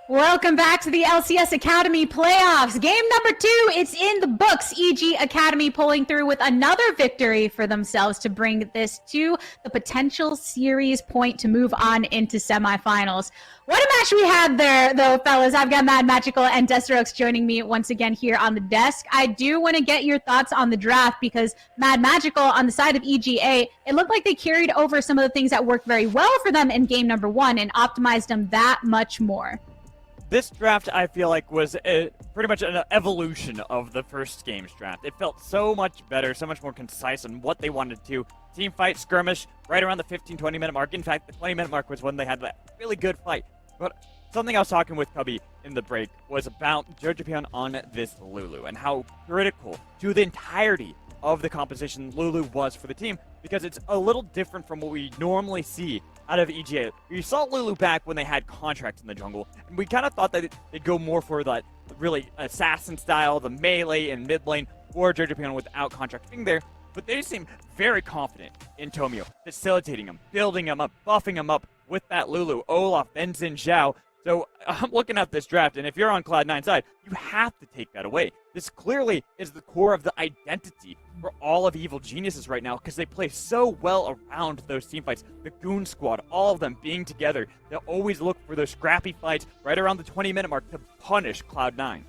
Welcome back to the LCS Academy playoffs. Game number 2, it's in the books. EG Academy pulling through with another victory for themselves to bring this to the potential series point to move on into semifinals. What a match we had there, though, fellas. I've got Mad Magical and Desterux joining me once again here on the desk. I do want to get your thoughts on the draft because Mad Magical on the side of EGA, it looked like they carried over some of the things that worked very well for them in game number 1 and optimized them that much more. This draft, I feel like, was pretty much an evolution of the first game's draft. It felt so much better, so much more concise on what they wanted to. Team fight, skirmish, right around the 15-20 minute mark. In fact, the 20-minute mark was when they had that really good fight. But something I was talking with Cubby in the break was about JoJoPion on this Lulu and how critical to the entirety of the composition Lulu was for the team, because it's a little different from what we normally see out of EGA. We saw Lulu back when they had contracts in the jungle, and we kind of thought that they'd go more for that really assassin style, the melee and mid lane, or JoJoPion without contract being there. But they seem very confident in Tomio, facilitating him, building him up, buffing him up with that Lulu, Olaf, then Xin Zhao. So I'm looking at this draft, and if you're on Cloud9 side, you have to take that away. This clearly is the core of the identity for all of Evil Geniuses right now, because they play so well around those team fights. The Goon Squad, all of them being together, they'll always look for those scrappy fights right around the 20-minute mark to punish Cloud9.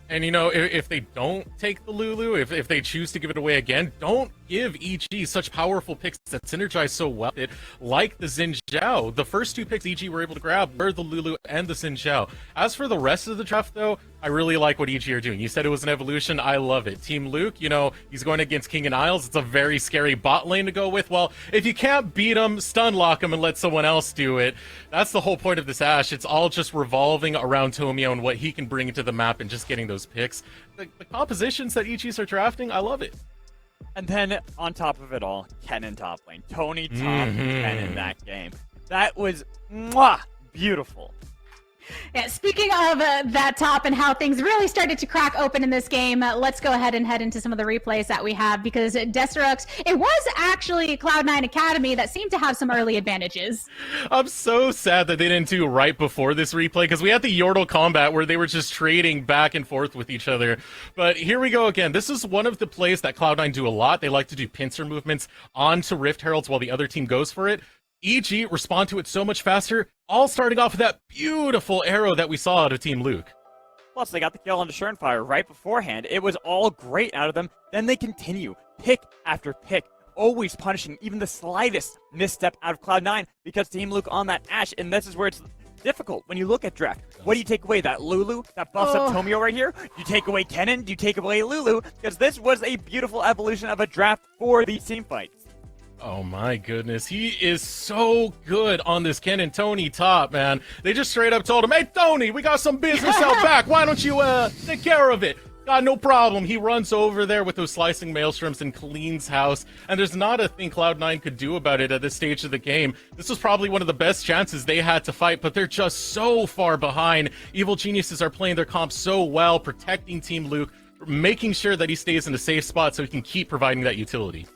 And, you know, if they don't take the Lulu, if they choose to give it away again, don't give EG such powerful picks that synergize so well, like the Xin Zhao. The first 2 picks EG were able to grab were the Lulu and the Xin Zhao. As for the rest of the draft, though, I really like what EG are doing. You said it was an evolution. I love it. Team Luke, you know, he's going against King and Isles. It's a very scary bot lane to go with. Well, if you can't beat him, stun lock him and let someone else do it. That's the whole point of this Ashe. It's all just revolving around Tomio and what he can bring into the map and just getting those picks. The compositions that EGs are drafting, I love it. And then, on top of it all, Ken in top lane. Tony top Ken in that game. That was, beautiful. Yeah, speaking of that top and how things really started to crack open in this game, let's go ahead and head into some of the replays that we have, because Desterux, it was actually Cloud9 Academy that seemed to have some early advantages. I'm so sad that they didn't do right before this replay, because we had the Yordle combat where they were just trading back and forth with each other. But here we go again. This is one of the plays that Cloud9 do a lot. They like to do pincer movements onto Rift Heralds while the other team goes for it. EG respond to it so much faster, all starting off with that beautiful arrow that we saw out of Team Luke. Plus, they got the kill on the Schernfire right beforehand. It was all great out of them. Then they continue, pick after pick, always punishing even the slightest misstep out of Cloud9, because Team Luke on that Ashe, and this is where it's difficult when you look at draft. What do you take away? That Lulu that buffs up Tomio right here? Do you take away Kennen? Do you take away Lulu? Because this was a beautiful evolution of a draft for these team fights. Oh my goodness, he is so good on this Ken and Tony top, man. They just straight up told him, hey Tony, we got some business out back, why don't you take care of it? God, no problem. He runs over there with those slicing maelstroms and cleans house, and there's not a thing Cloud9 could do about it at this stage of the game. This was probably one of the best chances they had to fight, but they're just so far behind. Evil Geniuses are playing their comp so well, protecting Team Luke, making sure that he stays in a safe spot so he can keep providing that utility.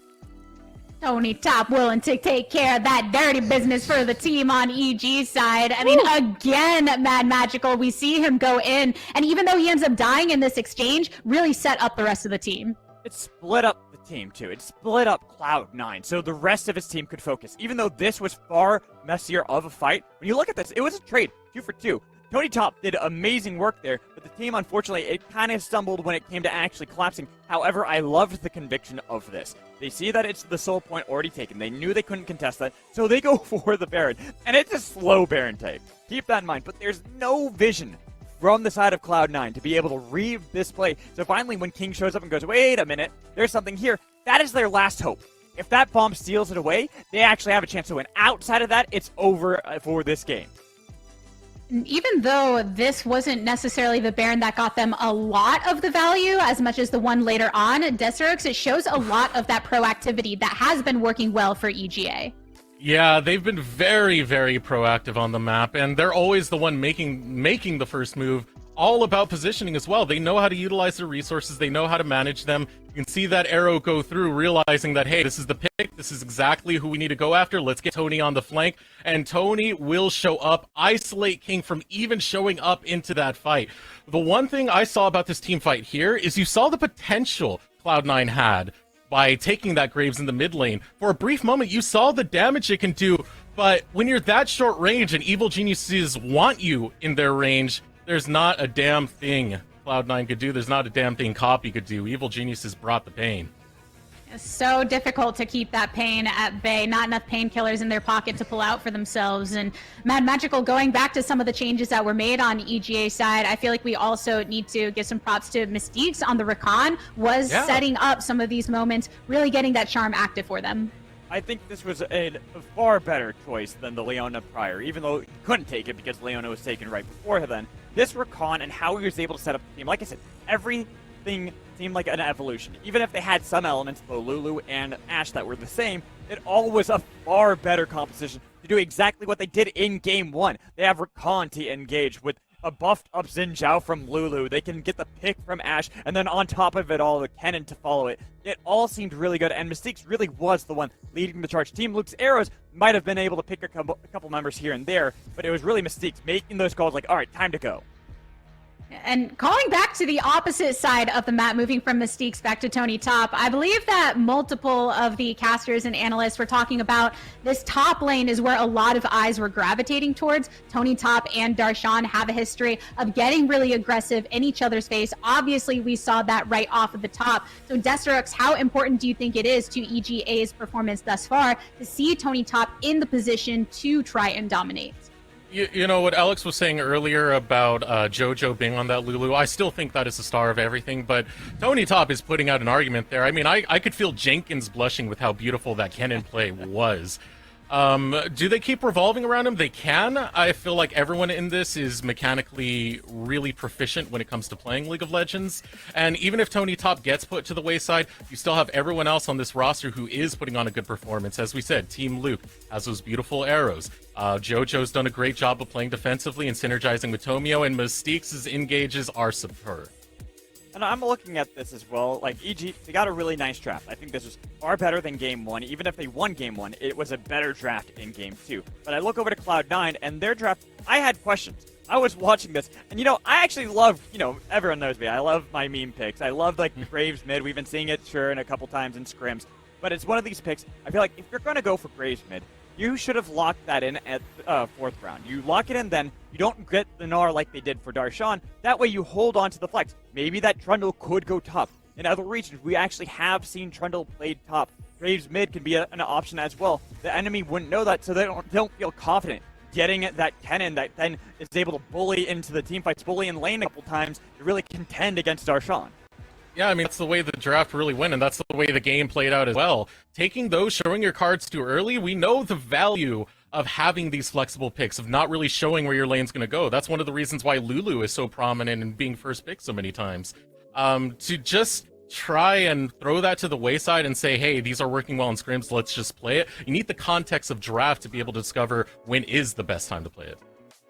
Tony top willing to take care of that dirty business for the team on EG's side. I mean, again, Mad Magical, we see him go in, and even though he ends up dying in this exchange, really set up the rest of the team. It split up the team, too. It split up Cloud9, so the rest of his team could focus. Even though this was far messier of a fight, when you look at this, it was a trade, 2 for 2. Tony Top did amazing work there, but the team, unfortunately, it kind of stumbled when it came to actually collapsing. However, I loved the conviction of this. They see that it's the soul point already taken. They knew they couldn't contest that, so they go for the Baron. And it's a slow Baron take. Keep that in mind, but there's no vision from the side of Cloud9 to be able to read this play. So finally, when King shows up and goes, wait a minute, there's something here, that is their last hope. If that bomb steals it away, they actually have a chance to win. Outside of that, it's over for this game. Even though this wasn't necessarily the Baron that got them a lot of the value, as much as the one later on, Desterux, it shows a lot of that proactivity that has been working well for EGA. Yeah, they've been very, very proactive on the map, and they're always the one making the first move all about positioning as well. They know how to utilize their resources. They know how to manage them. You can see that arrow go through, realizing that, hey, this is the pick. This is exactly who we need to go after. Let's get Tony on the flank. And Tony will show up, isolate King from even showing up into that fight. The one thing I saw about this team fight here is you saw the potential Cloud9 had by taking that Graves in the mid lane. For a brief moment, you saw the damage it can do, but when you're that short range and evil geniuses want you in their range, there's not a damn thing Cloud9 could do. There's not a damn thing Copy could do. Evil geniuses brought the pain. It's so difficult to keep that pain at bay. Not enough painkillers in their pocket to pull out for themselves. And Mad Magical, going back to some of the changes that were made on EGA side, I feel like we also need to give some props to Mystiques on the Rakan, was setting up some of these moments, really getting that charm active for them. I think this was a far better choice than the Leona prior, even though he couldn't take it because Leona was taken right before then. This Rakan and how he was able to set up the team, like I said, everything seemed like an evolution. Even if they had some elements, though Lulu and Ashe, that were the same, it all was a far better composition to do exactly what they did in Game 1. They have Rakan to engage with a buffed up Xin Zhao from Lulu. They can get the pick from Ashe, and then on top of it all, the Kennen to follow it. It all seemed really good, and Mystiques really was the one leading the charge. Team Luke's arrows might have been able to pick a couple members here and there, but it was really Mystiques making those calls like, all right, time to go. And calling back to the opposite side of the map, moving from Mystiques back to Tony Top, I believe that multiple of the casters and analysts were talking about this top lane is where a lot of eyes were gravitating towards. Tony Top and Darshan have a history of getting really aggressive in each other's face. Obviously, we saw that right off of the top. So Desterux, how important do you think it is to EGA's performance thus far to see Tony Top in the position to try and dominate? You know what Alex was saying earlier about JoJo being on that Lulu, I still think that is the star of everything, but Tony Top is putting out an argument there. I mean, I could feel Jenkins blushing with how beautiful that Kennen play was. Do they keep revolving around him? They can. I feel like everyone in this is mechanically really proficient when it comes to playing League of Legends. And even if Tony Top gets put to the wayside, you still have everyone else on this roster who is putting on a good performance. As we said, Team Luke has those beautiful arrows. JoJo's done a great job of playing defensively and synergizing with Tomio, and Mystiques' engages are superb. And I'm looking at this as well, like EG, they got a really nice draft. I think this was far better than Game 1. Even if they won Game 1, it was a better draft in Game 2. But I look over to Cloud9 and their draft, I had questions. I was watching this, and I actually love, everyone knows me. I love my meme picks. I love like Graves mid. We've been seeing it, sure, and a couple times in scrims. But it's one of these picks, I feel like if you're going to go for Graves mid, you should have locked that in at 4th round. You lock it in then, you don't get the Gnar like they did for Darshan. That way you hold on to the flex. Maybe that Trundle could go top. In other regions, we actually have seen Trundle played top. Graves mid can be an option as well. The enemy wouldn't know that, so they don't feel confident getting that Kennen that then is able to bully into the team fights, bully in lane a couple times to really contend against Darshan. Yeah, I mean, that's the way the draft really went, and that's the way the game played out as well. Taking those, showing your cards too early, we know the value of having these flexible picks, of not really showing where your lane's going to go. That's one of the reasons why Lulu is so prominent in being first pick so many times. To just try and throw that to the wayside and say, hey, these are working well in scrims, let's just play it. You need the context of draft to be able to discover when is the best time to play it.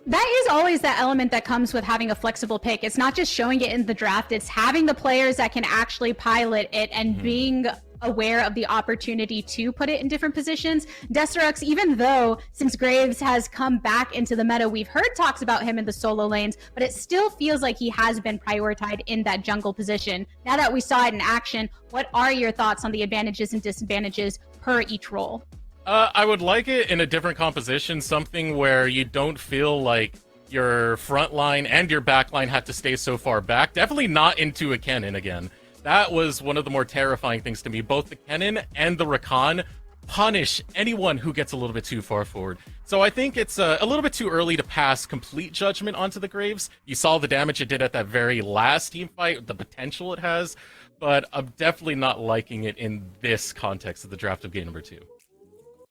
That is always that element that comes with having a flexible pick. It's not just showing it in the draft, it's having the players that can actually pilot it and being aware of the opportunity to put it in different positions. Desterux, even though since Graves has come back into the meta, we've heard talks about him in the solo lanes, but it still feels like he has been prioritized in that jungle position. Now that we saw it in action, what are your thoughts on the advantages and disadvantages per each role? I would like it in a different composition, something where you don't feel like your front line and your back line have to stay so far back. Definitely not into a Kennen again. That was one of the more terrifying things to me. Both the Kennen and the Rakan punish anyone who gets a little bit too far forward. So I think it's a little bit too early to pass complete judgment onto the Graves. You saw the damage it did at that very last team fight, the potential it has, but I'm definitely not liking it in this context of the draft of game number 2.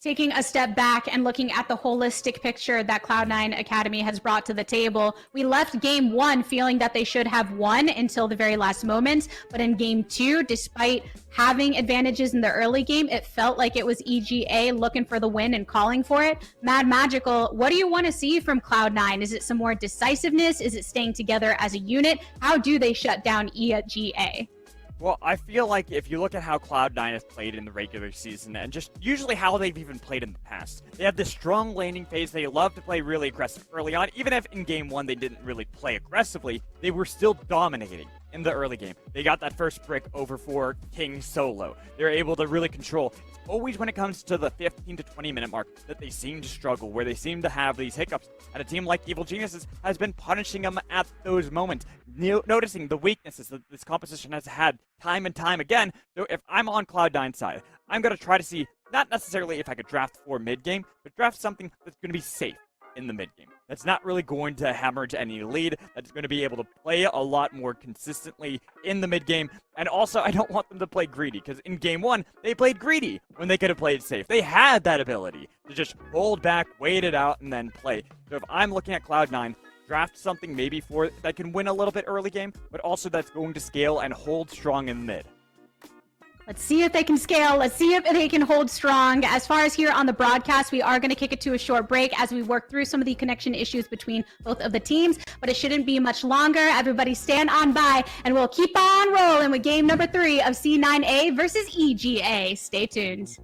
Taking a step back and looking at the holistic picture that Cloud9 Academy has brought to the table, we left game 1 feeling that they should have won until the very last moment. But in game 2, despite having advantages in the early game, it felt like it was EGA looking for the win and calling for it. Mad Magical, what do you want to see from Cloud9? Is it some more decisiveness? Is it staying together as a unit? How do they shut down EGA? Well, I feel like if you look at how Cloud9 has played in the regular season and just usually how they've even played in the past, they have this strong laning phase. They love to play really aggressive early on. Even if in game 1 they didn't really play aggressively, they were still dominating in the early game. They got that first brick over for King solo. They're able to really control. It's always when it comes to the 15 to 20 minute mark that they seem to struggle, where they seem to have these hiccups. And a team like Evil Geniuses has been punishing them at those moments, noticing the weaknesses that this composition has had time and time again. So if I'm on Cloud9's side, I'm going to try to see, not necessarily if I could draft for mid-game, but draft something that's going to be safe in the mid-game. That's not really going to hemorrhage any lead, that's going to be able to play a lot more consistently in the mid-game. And also, I don't want them to play greedy, because in game 1, they played greedy when they could have played safe. They had that ability to just hold back, wait it out, and then play. So if I'm looking at Cloud9, draft something maybe for that can win a little bit early game, but also that's going to scale and hold strong in the mid. Let's see if they can scale. Let's see if they can hold strong. As far as here on the broadcast, we are going to kick it to a short break as we work through some of the connection issues between both of the teams, but it shouldn't be much longer. Everybody stand on by, and we'll keep on rolling with game number 3 of C9A versus EGA. Stay tuned.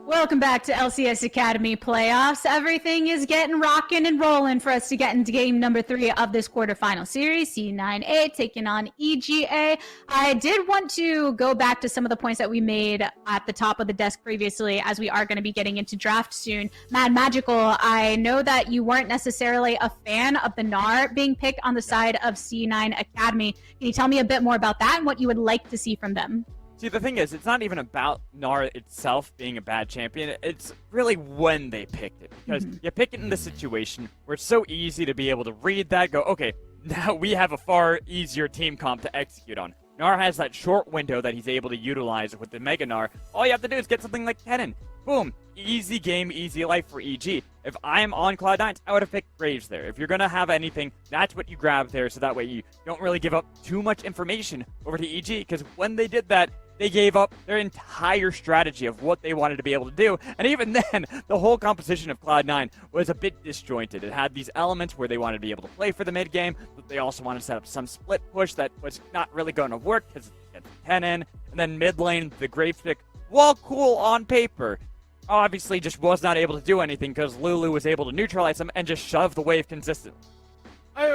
Welcome back to LCS Academy Playoffs. Everything is getting rocking and rolling for us to get into game number 3 of this quarterfinal series. C9A taking on EGA. I did want to go back to some of the points that we made at the top of the desk previously, as we are going to be getting into draft soon. Mad Magical, I know that you weren't necessarily a fan of the Gnar being picked on the side of C9 Academy. Can you tell me a bit more about that and what you would like to see from them? See, the thing is, it's not even about Gnar itself being a bad champion. It's really when they picked it. Because you pick it in the situation where it's so easy to be able to read that, go, okay, now we have a far easier team comp to execute on. Gnar has that short window that he's able to utilize with the Mega Gnar. All you have to do is get something like Kennen. boom, easy game, easy life for EG. If I'm on Cloud9, I would have picked Graves there. If you're going to have anything, that's what you grab there, so that way you don't really give up too much information over to EG, because when they did that, they gave up their entire strategy of what they wanted to be able to do. And even then, the whole composition of Cloud9 was a bit disjointed. It had these elements where they wanted to be able to play for the mid game, but they also wanted to set up some split push that was not really going to work because it gets 10 in. And then mid lane, the Graves pick, while cool on paper, obviously just was not able to do anything because Lulu was able to neutralize them and just shove the wave consistently.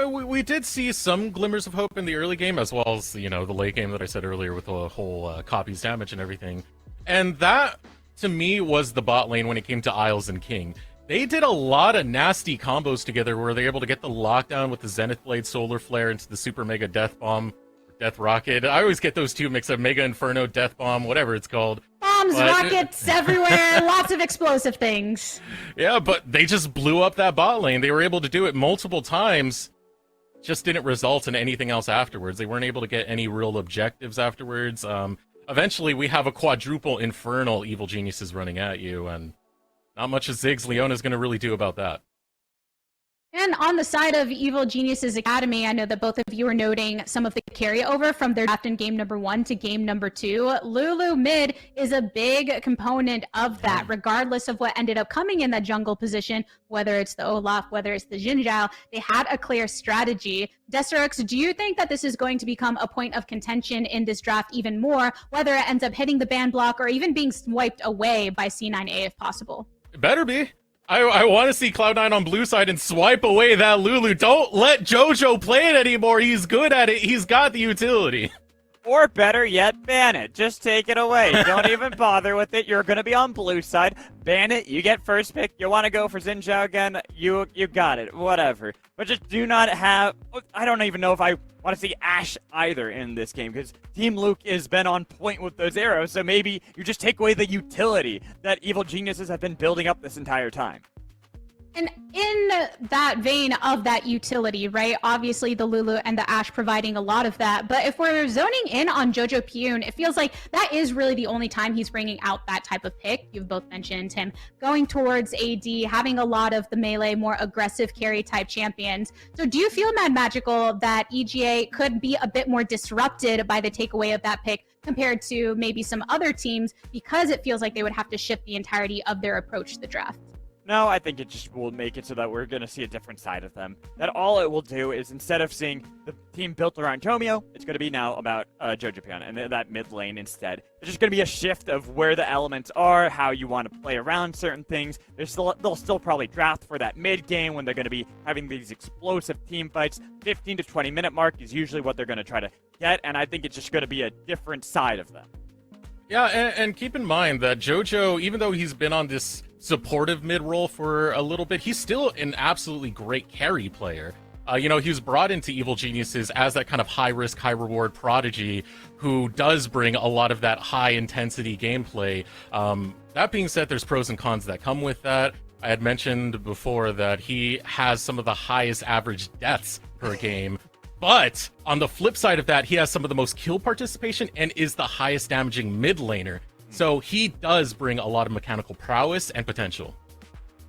We did see some glimmers of hope in the early game, as well as, the late game that I said earlier with the whole copies damage and everything. And that, to me, was the bot lane when it came to Isles and King. They did a lot of nasty combos together where they were able to get the lockdown with the Zenith Blade Solar Flare into the Super Mega Death Bomb, Death Rocket. I always get those two mixed up, Mega Inferno, Death Bomb, whatever it's called. Bombs, rockets everywhere, lots of explosive things. Yeah, but they just blew up that bot lane. They were able to do it multiple times, just didn't result in anything else afterwards. They weren't able to get any real objectives afterwards. Eventually, we have a quadruple Infernal Evil Geniuses running at you, and not much as Ziggs Leona's going to really do about that. And on the side of Evil Geniuses Academy, I know that both of you are noting some of the carryover from their draft in game number 1 to game number 2. Lulu mid is a big component of that, regardless of what ended up coming in that jungle position, whether it's the Olaf, whether it's the Xin Zhao. They had a clear strategy. Desterix, do you think that this is going to become a point of contention in this draft even more, whether it ends up hitting the ban block or even being swiped away by C9A if possible? It better be. I want to see Cloud9 on blue side and swipe away that Lulu. Don't let JoJo play it anymore. He's good at it. He's got the utility. Or better yet, ban it. Just take it away. Don't even bother with it. You're going to be on blue side. Ban it. You get first pick. You want to go for Xin Zhao again? You got it. Whatever. But just do not have... I don't even know if I want to see Ashe either in this game, because Team Luke has been on point with those arrows, so maybe you just take away the utility that Evil Geniuses have been building up this entire time. And in that vein of that utility, right, obviously the Lulu and the Ashe providing a lot of that, but if we're zoning in on Jojo Pyun, it feels like that is really the only time he's bringing out that type of pick. You've both mentioned him going towards AD, having a lot of the melee, more aggressive carry type champions. So do you feel, Mad Magical, that EGA could be a bit more disrupted by the takeaway of that pick compared to maybe some other teams, because it feels like they would have to shift the entirety of their approach to the draft? No, I think it just will make it so that we're going to see a different side of them. That all it will do is, instead of seeing the team built around Tomio, it's going to be now about Jojo Pyun and that mid lane instead. It's just going to be a shift of where the elements are, how you want to play around certain things. They'll still probably draft for that mid game when they're going to be having these explosive team fights. 15 to 20 minute mark is usually what they're going to try to get, and I think it's just going to be a different side of them. Yeah, and keep in mind that JoJo, even though he's been on this supportive mid role for a little bit, he's still an absolutely great carry player. He was brought into Evil Geniuses as that kind of high-risk, high-reward prodigy who does bring a lot of that high-intensity gameplay. That being said, there's pros and cons that come with that. I had mentioned before that he has some of the highest average deaths per game. But on the flip side of that, he has some of the most kill participation and is the highest damaging mid laner. So he does bring a lot of mechanical prowess and potential.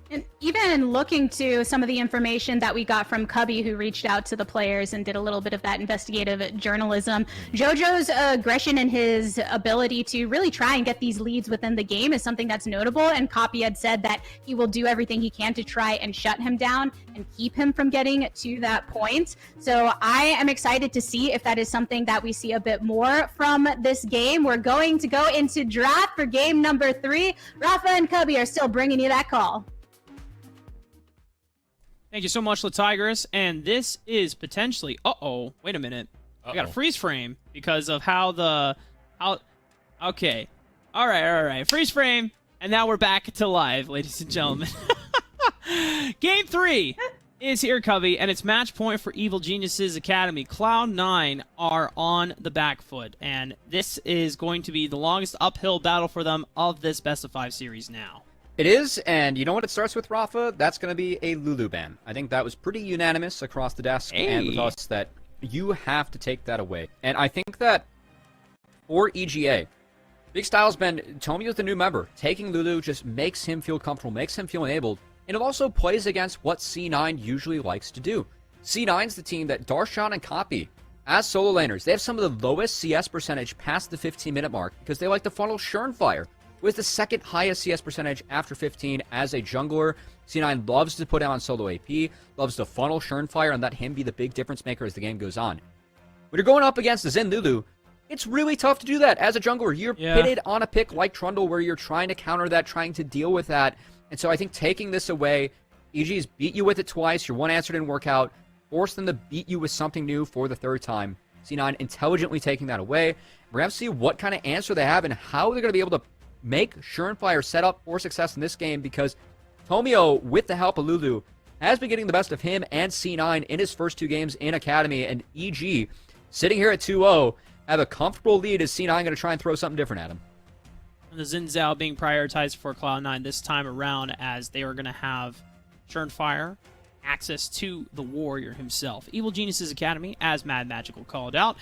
And even looking to some of the information that we got from Cubby, who reached out to the players and did a little bit of that investigative journalism, JoJo's aggression and his ability to really try and get these leads within the game is something that's notable. And Copy had said that he will do everything he can to try and shut him down and keep him from getting to that point. So I am excited to see if that is something that we see a bit more from this game. We're going to go into draft for game number 3. Rafa and Cubby are still bringing you that call. Thank you so much, Latigress. And this is potentially... wait a minute. I got a freeze frame because of how okay. All right. Freeze frame. And now we're back to live, ladies and gentlemen. Game 3 is here, Cubby, and it's match point for Evil Geniuses Academy. Cloud9 are on the back foot, and this is going to be the longest uphill battle for them of this best of 5 series now. It is, and you know what it starts with, Rafa? That's going to be a Lulu ban. I think that was pretty unanimous across the desk and with us that you have to take that away. And I think that for EGA, Big style's been Tomio's the new member. Taking Lulu just makes him feel comfortable, makes him feel enabled, and it also plays against what C9 usually likes to do. C9's the team that Darshan and Copy, as solo laners, they have some of the lowest CS percentage past the 15-minute mark because they like to funnel Schernfire, with the second highest CS percentage after 15 as a jungler. C9 loves to put on solo AP, loves to funnel Schernfire and let him be the big difference maker as the game goes on. When you're going up against the Zen Lulu, it's really tough to do that as a jungler. You're pitted on a pick like Trundle where you're trying to counter that, trying to deal with that. And so I think taking this away, EG's beat you with it twice, your one answer didn't work out, force them to beat you with something new for the third time. C9 intelligently taking that away. We're going to see what kind of answer they have and how they're going to be able to make Schernfire set up for success in this game, because Tomio, with the help of Lulu, has been getting the best of him and C9 in his first 2 games in Academy, and EG, sitting here at 2-0, have a comfortable lead as C9 going to try and throw something different at him. The Xin Zhao being prioritized for Cloud9 this time around, as they are going to have Schernfire access to the warrior himself. Evil Geniuses Academy, as Mad Magical called out.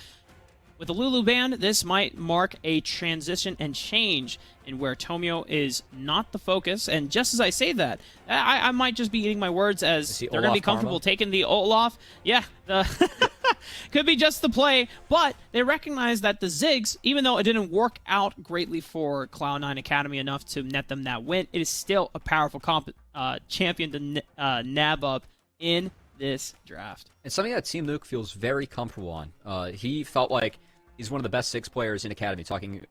With the Lulu ban, this might mark a transition and change in where Tomio is not the focus. And just as I say that, I might just be eating my words, as they're going to be comfortable taking the Olaf. Yeah, could be just the play, but they recognize that the Ziggs, even though it didn't work out greatly for Cloud9 Academy enough to net them that win, it is still a powerful champion to nab up in this draft. It's something that Team Luke feels very comfortable on. He felt like he's one of the best Ziggs players in Academy, talking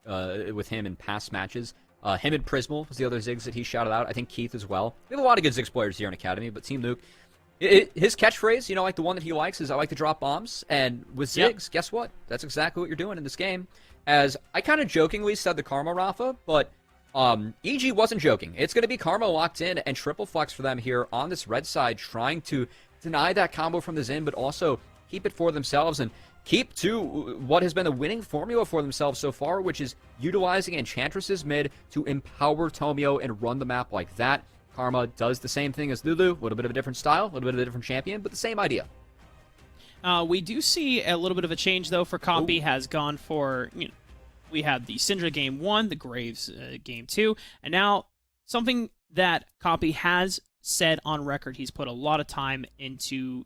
with him in past matches. Him and Prismal was the other Ziggs that he shouted out. I think Keith as well. We have a lot of good Ziggs players here in Academy, but Team Luke, his catchphrase, like the one that he likes, is I like to drop bombs. And with Ziggs, guess what? That's exactly what you're doing in this game. As I kind of jokingly said the Karma Rafa, but EG wasn't joking. It's going to be Karma locked in and triple flex for them here on this red side, trying to deny that combo from the Zen, but also keep it for themselves and keep to what has been the winning formula for themselves so far, which is utilizing Enchantress's mid to empower Tomio and run the map like that. Karma does the same thing as Lulu, a little bit of a different style, a little bit of a different champion, but the same idea. We do see a little bit of a change, though, for Copy. Has gone for, we have the Syndra game 1, the Graves game 2, and now something that Copy has said on record he's put a lot of time into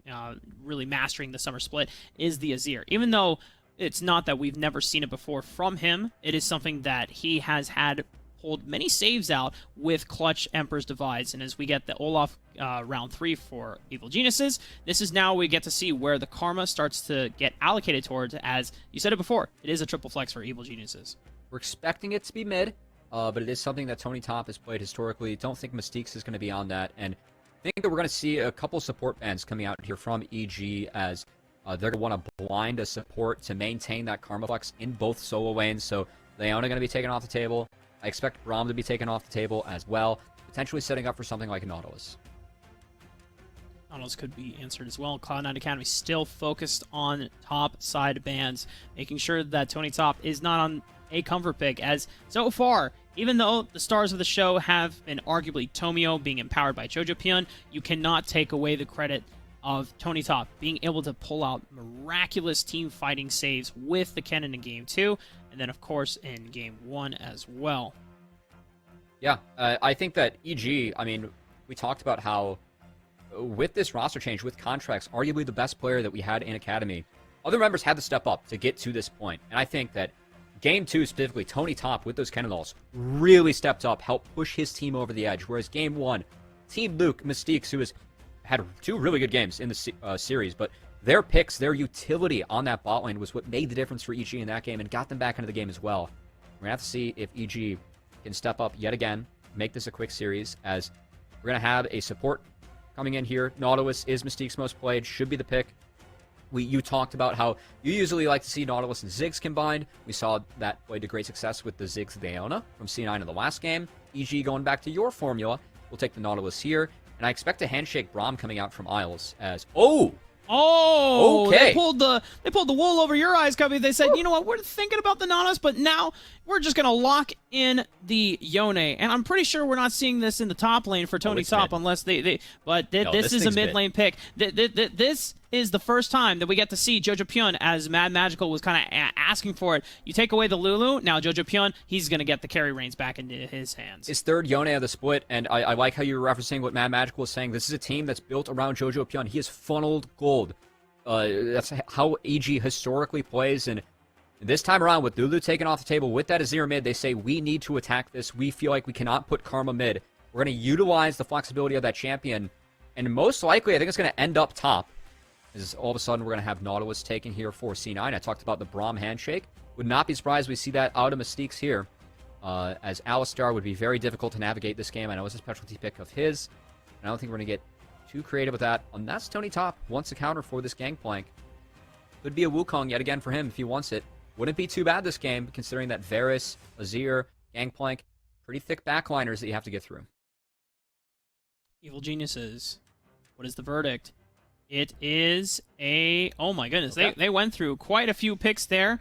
really mastering the summer split is the Azir. Even though it's not that we've never seen it before from him, it is something that he has had pulled many saves out with clutch Emperor's Divides. And as we get the Olaf round 3 for Evil Geniuses, this is now we get to see where the Karma starts to get allocated towards. As you said it before, it is a triple flex for Evil Geniuses. We're expecting it to be mid. But it is something that Tony Top has played historically. Don't think Mystiques is going to be on that. And I think that we're going to see a couple support bans coming out here from EG, as they're going to want to blind a support to maintain that Karma Flex in both solo lanes. So Leona going to be taken off the table. I expect Braum to be taken off the table as well, potentially setting up for something like a Nautilus. Nautilus could be answered as well. Cloud9 Academy still focused on top side bans, making sure that Tony Top is not on a comfort pick, as so far, even though the stars of the show have been arguably Tomio being empowered by Jojo Pion, you cannot take away the credit of Tony Top being able to pull out miraculous team fighting saves with the Kennen in Game 2, and then, of course, in Game 1 as well. Yeah, I think that EG, we talked about how with this roster change, with contracts, arguably the best player that we had in Academy, other members had to step up to get to this point. And I think that Game 2, specifically, Tony Top, with those Cannonballs, really stepped up, helped push his team over the edge. Whereas Game 1, Team Luke, Mystiques, who has had 2 really good games in the series, but their picks, their utility on that bot lane was what made the difference for EG in that game and got them back into the game as well. We're going to have to see if EG can step up yet again, make this a quick series, as we're going to have a support coming in here. Nautilus is Mystique's most played, should be the pick. You talked about how you usually like to see Nautilus and Ziggs combined. We saw that play to great success with the Ziggs Leona from C9 in the last game. EG, going back to your formula, we'll take the Nautilus here. And I expect a handshake Braum coming out from Isles as... Oh, okay. They pulled the wool over your eyes, Cubby. They said, you know what, we're thinking about the Nautilus, but now we're just going to lock in the Yone. And I'm pretty sure we're not seeing this in the top lane for Tony Top, unless this is a mid lane pick. This is the first time that we get to see Jojo Pyun, as Mad Magical was kind of asking for it. You take away the Lulu, now Jojo Pyun, he's going to get the carry reins back into his hands. His third Yone of the split, and I like how you were referencing what Mad Magical was saying. This is a team that's built around Jojo Pyun. He has funneled gold. That's how EG historically plays, and this time around, with Lulu taken off the table, with that Azir mid, they say, we need to attack this. We feel like we cannot put Karma mid. We're going to utilize the flexibility of that champion, and most likely, I think it's going to end up top. Is all of a sudden, we're going to have Nautilus taken here for C9. I talked about the Braum handshake. Would not be surprised we see that out of Mystique's here, as Alistar would be very difficult to navigate this game. I know it's a specialty pick of his, and I don't think we're going to get too creative with that. And that's Tony Top wants a counter for this Gangplank. Could be a Wukong yet again for him if he wants it. Wouldn't be too bad this game, considering that Varus, Azir, Gangplank, pretty thick backliners that you have to get through. Evil Geniuses. What is the verdict? It is a... Oh my goodness, okay. They went through quite a few picks there.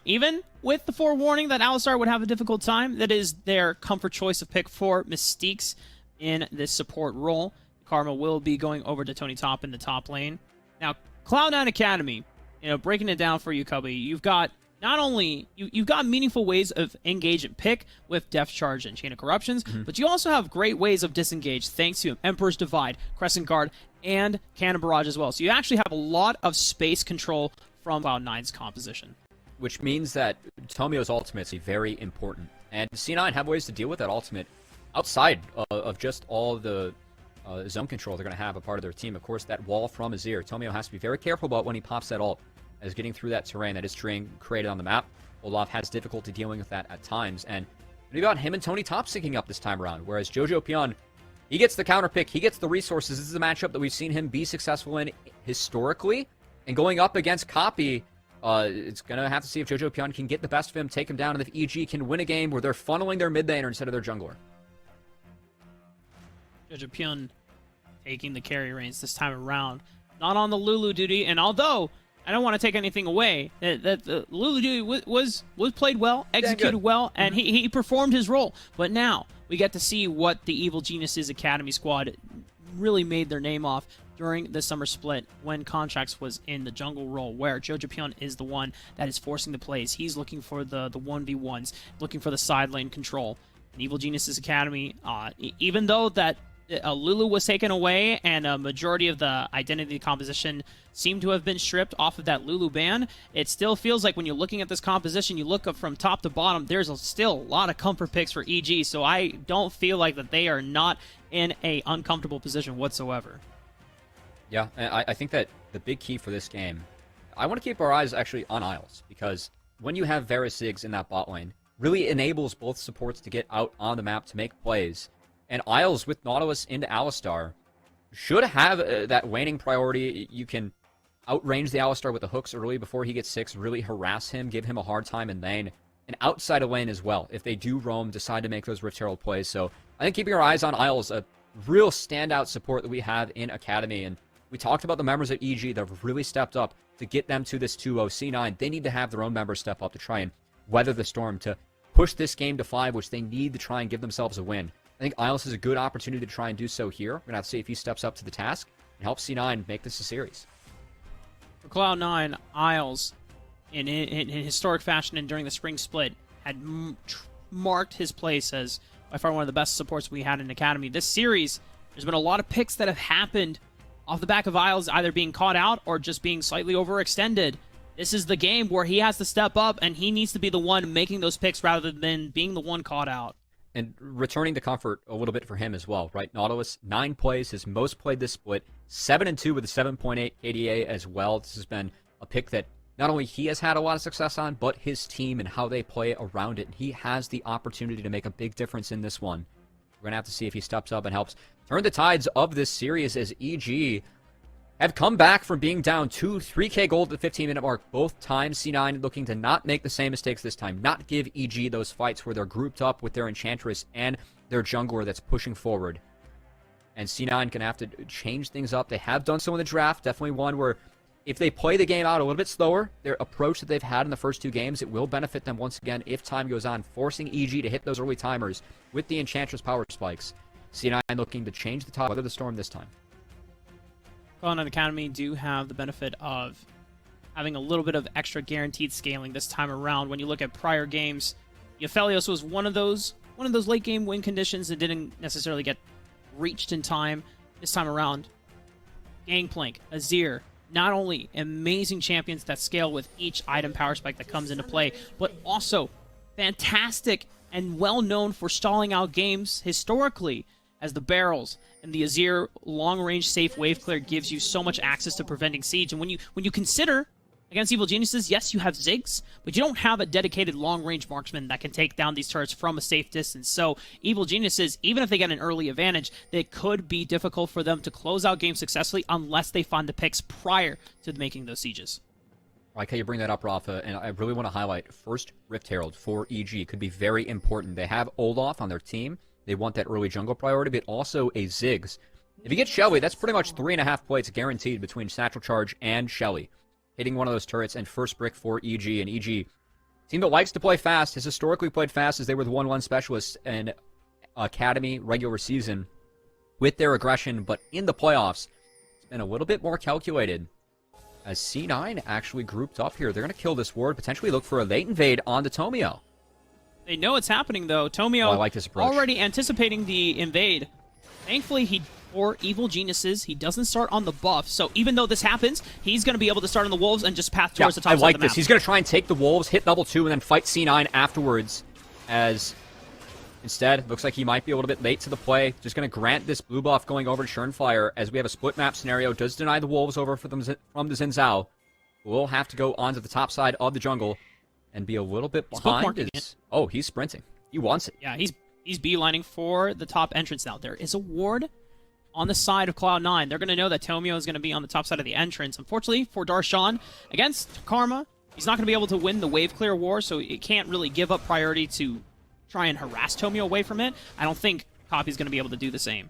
Even with the forewarning that Alistar would have a difficult time, that is their comfort choice of pick for Mystiques in this support role. Karma will be going over to Tony Top in the top lane. Now, Cloud9 Academy, breaking it down for you, Cubby, you've got not only you've got meaningful ways of engage and pick with Depth Charge and Chain of Corruptions, but you also have great ways of disengage thanks to Emperor's Divide, Crescent Guard, and Cannon Barrage as well. So you actually have a lot of space control from Cloud9's composition. Which means that Tomio's ultimate is very important. And C9 have ways to deal with that ultimate outside of just all the zone control they're going to have a part of their team. Of course, that wall from Azir. Tomio has to be very careful about when he pops that ult, as getting through that terrain that is being created on the map. Olaf has difficulty dealing with that at times, and we got him and Tony Top syncing up this time around, whereas Jojo Pyun, he gets the counter pick, he gets the resources. This is a matchup that we've seen him be successful in historically, and going up against Copy, it's going to have to see if Jojo Pyun can get the best of him, take him down, and if EG can win a game where they're funneling their mid laner instead of their jungler. Jojo Pyun taking the carry reins this time around. Not on the Lulu duty, and although I don't want to take anything away, that the Lulu duty was played well, executed well, and he performed his role. But now we get to see what the Evil Geniuses Academy squad really made their name off during the summer split when Contracts was in the jungle role, where Jojo Pyun is the one that is forcing the plays. He's looking for the 1v1s, looking for the side lane control. And Evil Geniuses Academy, even though that Lulu was taken away and a majority of the identity composition seemed to have been stripped off of that Lulu ban, it still feels like when you're looking at this composition, you look up from top to bottom, there's still a lot of comfort picks for EG, so I don't feel like that they are not in a uncomfortable position whatsoever. Yeah, I think that the big key for this game, I want to keep our eyes actually on Isles, because when you have Varus Ziggs in that bot lane, really enables both supports to get out on the map to make plays. And Isles with Nautilus into Alistar should have that waning priority. You can outrange the Alistar with the hooks early before he gets 6, really harass him, give him a hard time in lane, and outside of lane as well, if they do roam, decide to make those Rift Herald plays. So I think keeping our eyes on Isles, a real standout support that we have in Academy, and we talked about the members at EG that have really stepped up to get them to this 2-0 C9. They need to have their own members step up to try and weather the storm, to push this game to 5, which they need to try and give themselves a win. I think Isles has a good opportunity to try and do so here. We're going to have to see if he steps up to the task and help C9 make this a series. For Cloud9, Isles, in historic fashion and during the spring split, had marked his place as by far one of the best supports we had in Academy. This series, there's been a lot of picks that have happened off the back of Isles either being caught out or just being slightly overextended. This is the game where he has to step up, and he needs to be the one making those picks rather than being the one caught out. And returning to comfort a little bit for him as well, right? Nautilus, 9 plays, his most played this split, 7-2 with a 7.8 KDA as well. This has been a pick that not only he has had a lot of success on, but his team and how they play around it. He has the opportunity to make a big difference in this one. We're going to have to see if he steps up and helps turn the tides of this series, as EG have come back from being down 3K gold at the 15-minute mark both times. C9 looking to not make the same mistakes this time, not give EG those fights where they're grouped up with their Enchantress and their jungler that's pushing forward. And C9 can have to change things up. They have done so in the draft. Definitely one where if they play the game out a little bit slower, their approach that they've had in the first 2 games, it will benefit them once again if time goes on, forcing EG to hit those early timers with the Enchantress power spikes. C9 looking to change the top, weather the storm this time. Cloud9 Academy do have the benefit of having a little bit of extra guaranteed scaling this time around. When you look at prior games, Euphelios was one of those late game win conditions that didn't necessarily get reached in time. This time around, Gangplank, Azir, not only amazing champions that scale with each item power spike that comes into play, but also fantastic and well known for stalling out games historically, as the barrels and the Azir long-range safe wave clear gives you so much access to preventing siege. And when you consider against Evil Geniuses, yes, you have Ziggs, but you don't have a dedicated long-range marksman that can take down these turrets from a safe distance. So Evil Geniuses, even if they get an early advantage, it could be difficult for them to close out games successfully unless they find the picks prior to making those sieges. I like how you bring that up, Rafa, and I really want to highlight first Rift Herald for EG could be very important. They have Olaf on their team. They want that early jungle priority, but also a Ziggs. If you get Shelly, that's pretty much 3.5 plates guaranteed between Satchel Charge and Shelly. Hitting one of those turrets, and first brick for EG. And EG, team that likes to play fast, has historically played fast as they were the 1-1 specialists in Academy regular season with their aggression, but in the playoffs, it's been a little bit more calculated. As C9 actually grouped up here, they're going to kill this ward, potentially look for a late invade on the Tomio. They know it's happening, though. Tomio I like this approach. Already anticipating the invade. Thankfully, for Evil Geniuses, he doesn't start on the buff, so even though this happens, he's going to be able to start on the Wolves and just path towards the top I side like of the this. map. He's going to try and take the Wolves, hit level 2, and then fight C9 afterwards, as instead, looks like he might be a little bit late to the play. Just going to grant this blue buff going over to Schernfire, as we have a split map scenario. Does deny the Wolves over from the Xin Zhao. We'll have to go onto the top side of the jungle and be a little bit behind. Oh, he's sprinting. He wants it. Yeah, he's beelining for the top entrance now. There is a ward on the side of Cloud9. They're going to know that Tomio is going to be on the top side of the entrance. Unfortunately for Darshan, against Karma, he's not going to be able to win the wave clear war, so it can't really give up priority to try and harass Tomio away from it. I don't think Copy's going to be able to do the same.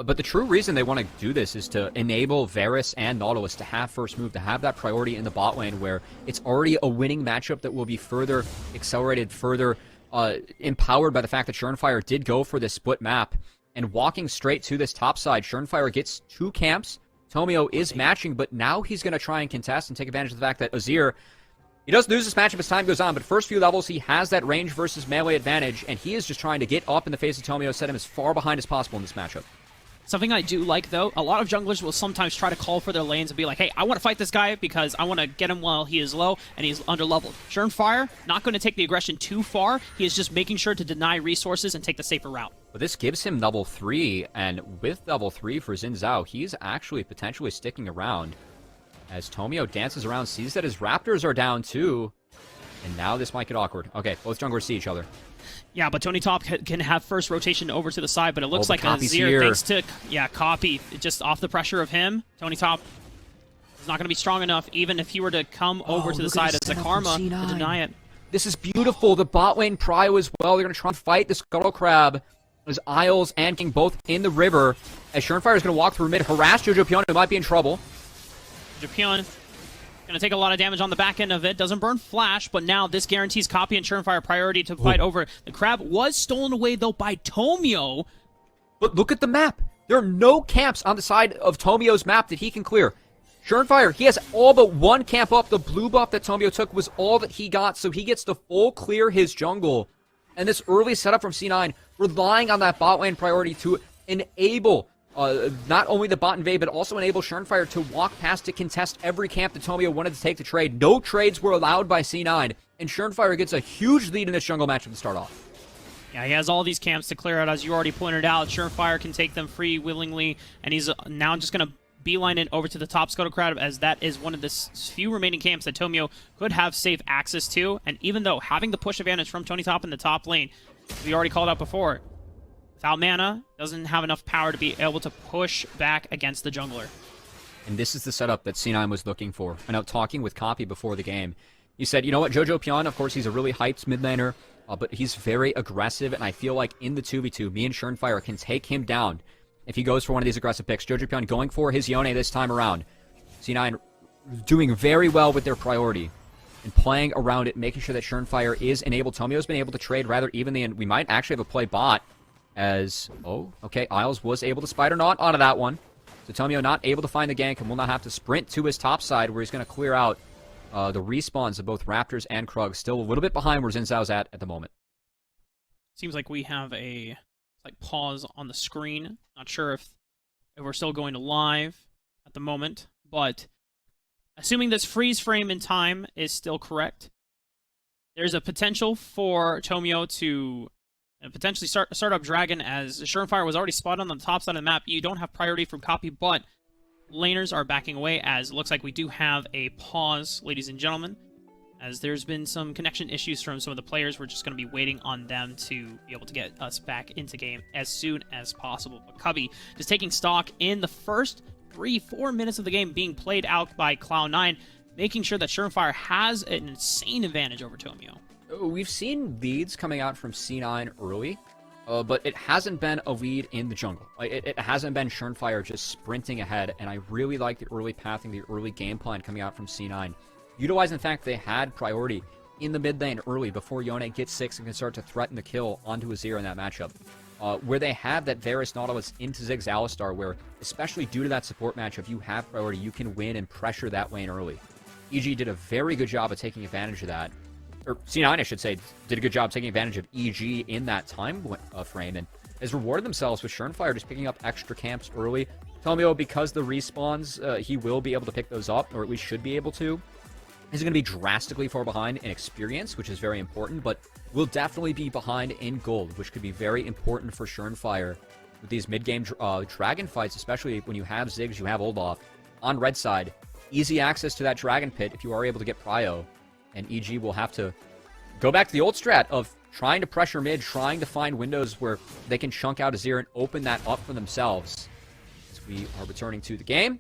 But the true reason they want to do this is to enable Varus and Nautilus to have first move, to have that priority in the bot lane where it's already a winning matchup that will be further accelerated, further empowered by the fact that Schernfire did go for this split map. And walking straight to this top side, Schernfire gets 2 camps. Tomio is matching, but now he's going to try and contest and take advantage of the fact that Azir, he does lose this matchup as time goes on, but first few levels he has that range versus melee advantage, and he is just trying to get up in the face of Tomio, set him as far behind as possible in this matchup. Something I do like, though, a lot of junglers will sometimes try to call for their lanes and be like, hey, I want to fight this guy because I want to get him while he is low and he's under-leveled. Schernfire, not going to take the aggression too far. He is just making sure to deny resources and take the safer route. But this gives him level 3, and with level 3 for Xin Zhao, he's actually potentially sticking around. As Tomio dances around, sees that his Raptors are down too, and now this might get awkward. Okay, both junglers see each other. Yeah, but Tony Top can have first rotation over to the side, but it looks like Azir, here. Thanks to, Copy, just off the pressure of him, Tony Top is not going to be strong enough, even if he were to come over to the side as a Karma to deny it. This is beautiful. The bot lane prio as well. They're going to try and fight the Scuttle Crab as Isles and King both in the river. As Schernfire is going to walk through mid, harass Jojo Pion, who might be in trouble. Jojo going to take a lot of damage on the back end of it. Doesn't burn Flash, but now this guarantees Copy and Schernfire priority to fight over. The Crab was stolen away, though, by Tomio. But look at the map. There are no camps on the side of Tomio's map that he can clear. Schernfire, he has all but 1 camp up. The blue buff that Tomio took was all that he got, so he gets to full clear his jungle. And this early setup from C9, relying on that bot lane priority to enable not only the bot invade, but also enable Schernfire to walk past to contest every camp that Tomio wanted to take to trade. No trades were allowed by C9, and Schernfire gets a huge lead in this jungle matchup to start off. Yeah, he has all these camps to clear out, as you already pointed out. Schernfire can take them free willingly, and he's now just going to beeline it over to the top Scuttle Crab, as that is one of the few remaining camps that Tomio could have safe access to. And even though having the push advantage from Tony Top in the top lane, we already called out before, without mana, doesn't have enough power to be able to push back against the jungler. And this is the setup that C9 was looking for. I know, talking with Copy before the game, he said, you know what, Jojo Pion, of course, he's a really hyped mid laner, but he's very aggressive, and I feel like in the 2v2, me and Schernfire can take him down if he goes for one of these aggressive picks. Jojo Pion going for his Yone this time around. C9 doing very well with their priority and playing around it, making sure that Schernfire is enabled. Tomio's been able to trade rather evenly, and we might actually have a play bot as, oh, okay, Isles was able to Spider Knot onto that one. So Tomio not able to find the gank and will not have to sprint to his top side where he's going to clear out the respawns of both Raptors and Krug. Still a little bit behind where Xin Zhao's at the moment. Seems like we have a pause on the screen. Not sure if we're still going to live at the moment, but assuming this freeze frame in time is still correct, there's a potential for Tomio to potentially start up Dragon, as Surenfire was already spotted on the top side of the map. You don't have priority from copy, but laners are backing away, as it looks like we do have a pause, ladies and gentlemen, as there's been some connection issues from some of the players. We're just going to be waiting on them to be able to get us back into game as soon as possible. But Cubby just taking stock in the first 3-4 minutes of the game being played out by Cloud9, making sure that Surenfire has an insane advantage over Tomio. We've seen leads coming out from C9 early, but it hasn't been a lead in the jungle. It hasn't been Surenfire just sprinting ahead, and I really like the early pathing, the early game plan coming out from C9. Utilizing the fact they had priority in the mid lane early before Yone gets 6 and can start to threaten the kill onto Azir in that matchup. Where they have that Varus Nautilus into Ziggs Alistar, where, especially due to that support matchup, you have priority, you can win and pressure that lane early. EG did a very good job of taking advantage of that. Or C9, I should say, did a good job taking advantage of EG in that time frame, and has rewarded themselves with Surenfire just picking up extra camps early. Tomio, because the respawns, he will be able to pick those up, or at least should be able to. He's going to be drastically far behind in experience, which is very important, but will definitely be behind in gold, which could be very important for Surenfire with these mid-game dragon fights, especially when you have Ziggs, you have Olaf. On red side, easy access to that dragon pit if you are able to get prio, and EG will have to go back to the old strat of trying to pressure mid, trying to find windows where they can chunk out Azir and open that up for themselves. As we are returning to the game,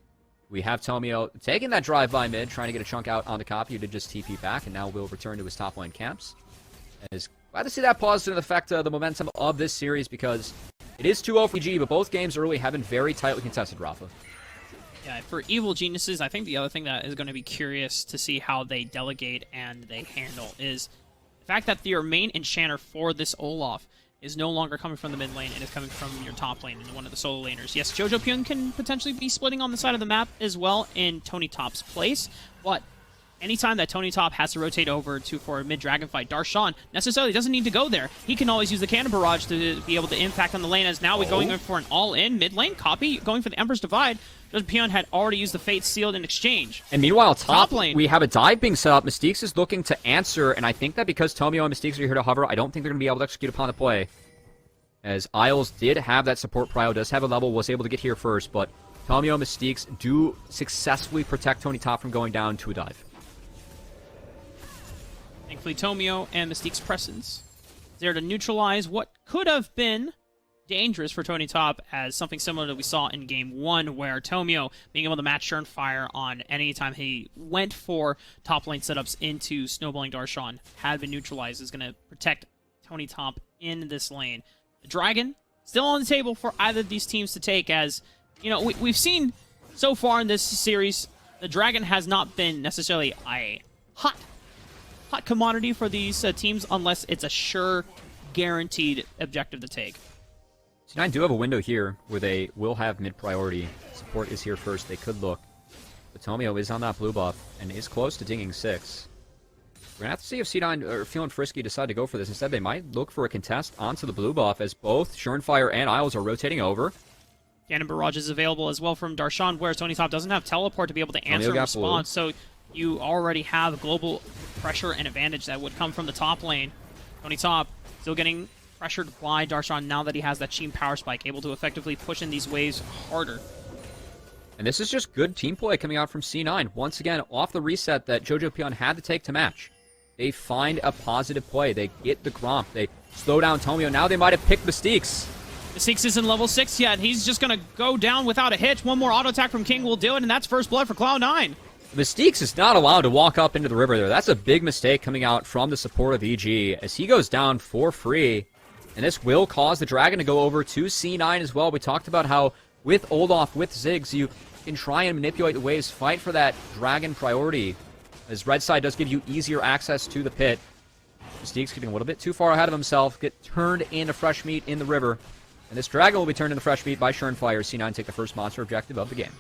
we have Tomio taking that drive by mid, trying to get a chunk out on the copy, who did just TP back, and now will return to his top lane camps. And is glad to see that positive affect the momentum of this series, because it is 2-0 for EG, but both games early have been very tightly contested, Rafa. Yeah, for Evil Geniuses, I think the other thing that is going to be curious to see how they delegate and they handle is the fact that your main enchanter for this Olaf is no longer coming from the mid lane and is coming from your top lane and one of the solo laners. Yes, Jojo Pyun can potentially be splitting on the side of the map as well in Tony Top's place, but anytime that Tony Top has to rotate over for a mid-dragon fight, Darshan necessarily doesn't need to go there. He can always use the Cannon Barrage to be able to impact on the lane, as now we're going in for an all-in mid-lane copy, going for the Emperor's Divide. Jojo Pyun had already used the Fate Sealed in exchange. And meanwhile, top lane, we have a dive being set up. Mystiques is looking to answer, and I think that because Tomio and Mystiques are here to hover, I don't think they're going to be able to execute upon the play. As Isles did have that support prio, does have a level, was able to get here first, but Tomio and Mystiques do successfully protect Tony Top from going down to a dive. Thankfully, Tomio and Mystique's presence is there to neutralize what could have been dangerous for Tony Top, as something similar that we saw in Game 1, where Tomio being able to match Surenfire on any time he went for top lane setups into snowballing Darshan had been neutralized, is going to protect Tony Top in this lane. The Dragon still on the table for either of these teams to take, as, you know, we've seen so far in this series, the Dragon has not been necessarily a hot commodity for these teams unless it's a sure, guaranteed objective to take. C9 do have a window here where they will have mid-priority. Support is here first. They could look. But Tomio is on that blue buff and is close to dinging 6. We're going to have to see if C9 are feeling frisky decide to go for this. Instead, they might look for a contest onto the blue buff, as both Surenfire and Isles are rotating over. Cannon Barrage is available as well from Darshan, whereas Tony Top doesn't have teleport to be able to answer and respond. So you already have global pressure and advantage that would come from the top lane. Tony Top still getting pressured by Darshan now that he has that Sheen Power Spike, able to effectively push in these waves harder. And this is just good team play coming out from C9. Once again, off the reset that Jojo Pyun had to take to match. They find a positive play. They get the Gromp. They slow down Tomio. Now they might have picked Mystiques. Mystiques isn't level 6 yet. He's just going to go down without a hitch. One more auto attack from King will do it, and that's first blood for Cloud9. Mystiques is not allowed to walk up into the river there. That's a big mistake coming out from the support of EG, as he goes down for free. And this will cause the Dragon to go over to C9 as well. We talked about how with Olaf, with Ziggs, you can try and manipulate the waves, fight for that Dragon priority, as red side does give you easier access to the pit. Mystique's getting a little bit too far ahead of himself, get turned into fresh meat in the river, And this Dragon will be turned into fresh meat by Schernfire. C9 take the first monster objective of the game.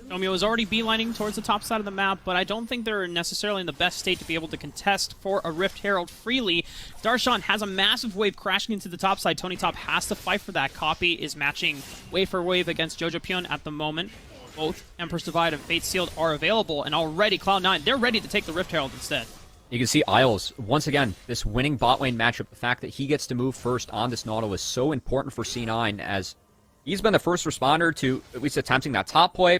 Tomio is already beelining towards the top side of the map, but I don't think they're necessarily in the best state to be able to contest for a Rift Herald freely. Darshan has a massive wave crashing into the top side. Tony Top has to fight for that. Copy is matching wave for wave against Jojo Pion at the moment. Both Empress Divide and Fate Sealed are available, and already Cloud9, they're ready to take the Rift Herald instead. You can see Isles, once again, this winning bot lane matchup, the fact that he gets to move first on this Nautilus is so important for C9, as he's been the first responder to at least attempting that top play.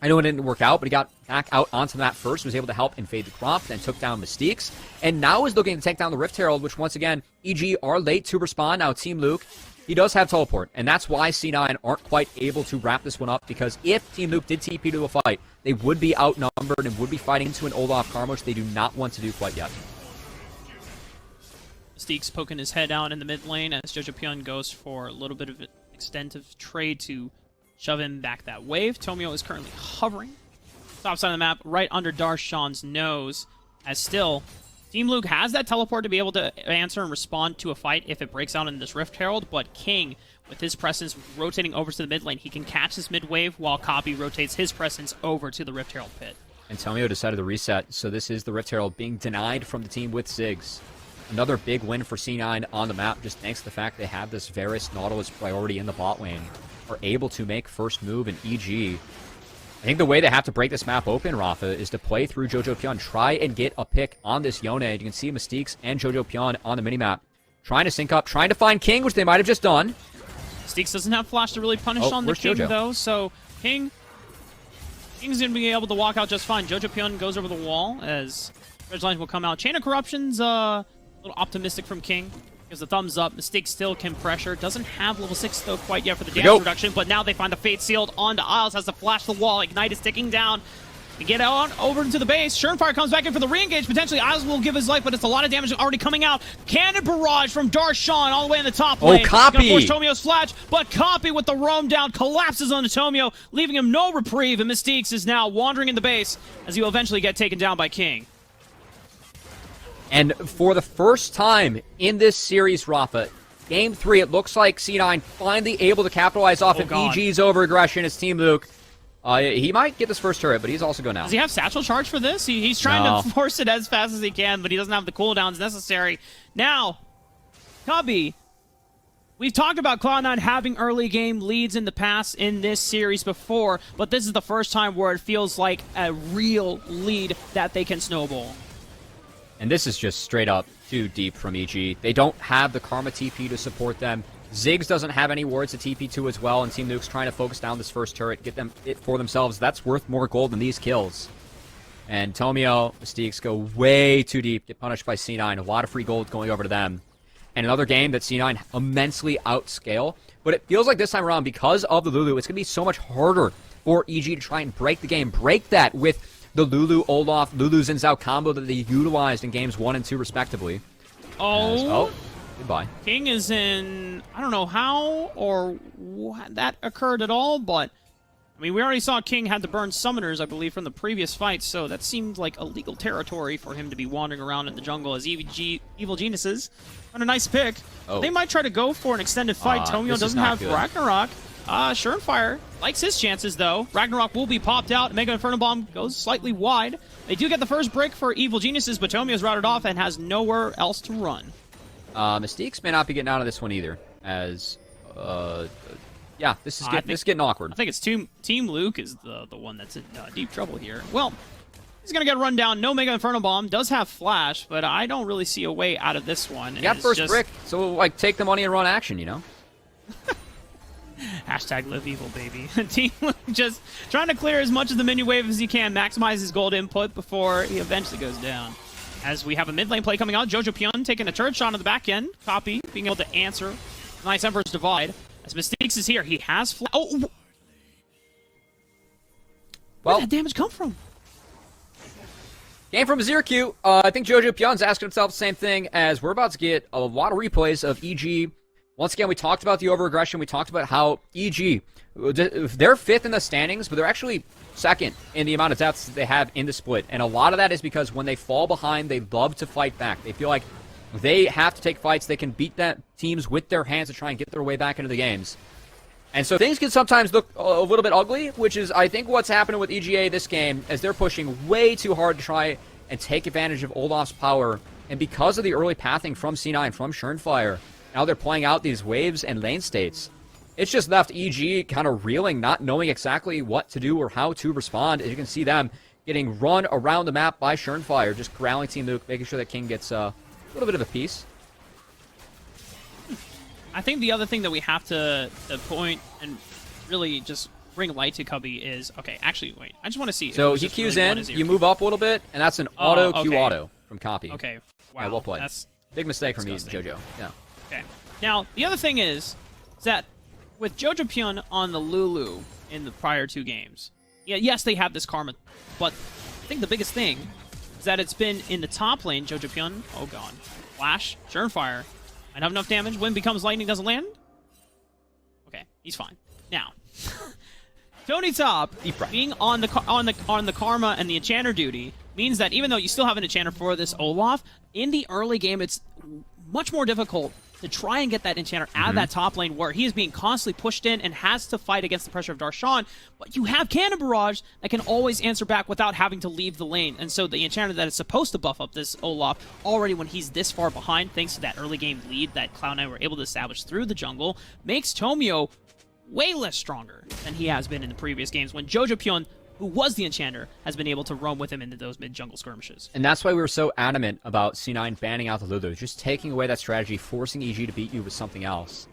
I know it didn't work out, but he got back out onto that first, was able to help invade the crop, then took down Mystiques, and now is looking to take down the Rift Herald, which once again, EG are late to respond. Now Team Luke, he does have teleport, and that's why C9 aren't quite able to wrap this one up, because if Team Luke did TP to a fight, they would be outnumbered and would be fighting into an Olaf Karma, which they do not want to do quite yet. Mystique's poking his head out in the mid lane as Jojo Pion goes for a little bit of an extensive trade to shove him back that wave. Tomio is currently hovering top side of the map right under Darshan's nose, as still Team Luke has that teleport to be able to answer and respond to a fight if it breaks out in this Rift Herald, but King, with his presence rotating over to the mid lane, he can catch this mid wave while Copy rotates his presence over to the Rift Herald pit. And Tomio decided to reset, so this is the Rift Herald being denied from the team with Ziggs. Another big win for C9 on the map, just thanks to the fact they have this Varus Nautilus priority in the bot lane, are able to make first move in EG. I think the way they have to break this map open, Rafa, is to play through Jojo Pion, try and get a pick on this Yone. You can see Mystiques and Jojo Pion on the minimap, trying to sync up, trying to find King, which they might have just done. Mystiques doesn't have flash to really punish on the King, Jojo? though, so King's going to be able to walk out just fine. Jojo Pion goes over the wall as Ridgeline will come out. Chain of Corruption's a little optimistic from King. Gives the thumbs up. Mystique still can pressure. Doesn't have level 6 though quite yet for the damage reduction, but now they find the Fate Sealed onto Isles, has to flash the wall. Ignite is ticking down. They get on over into the base. Schernfire comes back in for the re-engage. Potentially Isles will give his life, but it's a lot of damage already coming out. Cannon barrage from Darshan all the way in the top lane. Oh, Copy! Gonna force Tomio's flash, but Copy with the roam down collapses onto Tomio, leaving him no reprieve, and Mystiques is now wandering in the base as he will eventually get taken down by King. And for the first time in this series, Rafa, Game 3, it looks like C9 finally able to capitalize off of EG's overaggression as Team Luke. He might get this first turret, but he's also going out. Does he have satchel charge for this? He's trying to force it as fast as he can, but he doesn't have the cooldowns necessary. Now, Cubby, we've talked about Cloud9 having early game leads in the past in this series before, but this is the first time where it feels like a real lead that they can snowball. And this is just straight up too deep from EG. They don't have the Karma TP to support them. Ziggs doesn't have any wards to TP to as well, and Team Nuke's trying to focus down this first turret, get them it for themselves. That's worth more gold than these kills. And Tomio, Mystiques go way too deep, get punished by C9. A lot of free gold going over to them. And another game that C9 immensely outscale. But it feels like this time around, because of the Lulu, it's going to be so much harder for EG to try and break the game. Break that with the Lulu Olaf, Lulu Xin Zhao combo that they utilized in games 1 and 2 respectively. Oh, goodbye. King is in, I don't know how or that occurred at all, but I mean, we already saw King had to burn summoners, I believe, from the previous fight, so that seemed like illegal territory for him to be wandering around in the jungle as Evil Geniuses on a nice pick. They might try to go for an extended fight. Tomio doesn't have Ragnarok. Schernfire likes his chances, though. Ragnarok will be popped out. Mega Inferno Bomb goes slightly wide. They do get the first break for Evil Geniuses, but Tomio's routed off and has nowhere else to run. Mystiques may not be getting out of this one either, as, yeah, this is getting awkward. I think it's Team Luke is the one that's in deep trouble here. Well, he's going to get run down. No Mega Inferno Bomb. Does have Flash, but I don't really see a way out of this one. You got first brick, so, like, take the money and run action, you know? Hashtag live evil, baby. Team Luke just trying to clear as much of the menu wave as he can, maximize his gold input before he eventually goes down. As we have a mid lane play coming out, Jojo Pion taking a turret shot on the back end. Copy being able to answer. Nice Emperor's Divide. As Mystiques is here, he has where did that damage come from? Came from Zirq. I think Jojo Pion's asking himself the same thing, as we're about to get a lot of replays of EG. Once again, we talked about the overaggression. We talked about how EG, they're 5th in the standings, but they're actually 2nd in the amount of deaths that they have in the split. And a lot of that is because when they fall behind, they love to fight back. They feel like They have to take fights. They can beat that teams with their hands to try and get their way back into the games. And so things can sometimes look a little bit ugly, which is, I think, what's happening with EGA this game, as they're pushing way too hard to try and take advantage of Olaf's power. And because of the early pathing from C9, from Schernfire, now they're playing out these waves and lane states. It's just left EG kind of reeling, not knowing exactly what to do or how to respond. As you can see them getting run around the map by Schernfire, just corralling Team Luke, making sure that King gets a little bit of a piece. I think the other thing that we have to point and really just bring light to Cubby is, okay, actually, wait, I just want to see. So he queues in, you move up a little bit, and that's an auto Q auto from Copy. Okay, wow. Yeah, well played. That's big mistake from me, disgusting. JoJo. Yeah. Okay. Now, the other thing is that with Jojo Pyun on the Lulu in the prior 2 games, yeah, yes, they have this karma, but I think the biggest thing is that it's been in the top lane, Jojo Pyun, oh god, Flash, Schernfire, might have enough damage, Wind becomes lightning, doesn't land? Okay, he's fine. Now, Tony Top being on the karma and the enchanter duty means that even though you still have an enchanter for this Olaf, in the early game it's much more difficult to try and get that enchanter out of that top lane where he is being constantly pushed in and has to fight against the pressure of Darshan, but you have Cannon Barrage that can always answer back without having to leave the lane. And so the enchanter that is supposed to buff up this Olaf already when he's this far behind, thanks to that early game lead that Cloud9 were able to establish through the jungle, makes Tomio way less stronger than he has been in the previous games when Jojo Pyun, who was the enchanter, has been able to roam with him into those mid-jungle skirmishes. And that's why we were so adamant about C9 banning out the Lulu, just taking away that strategy, forcing EG to beat you with something else.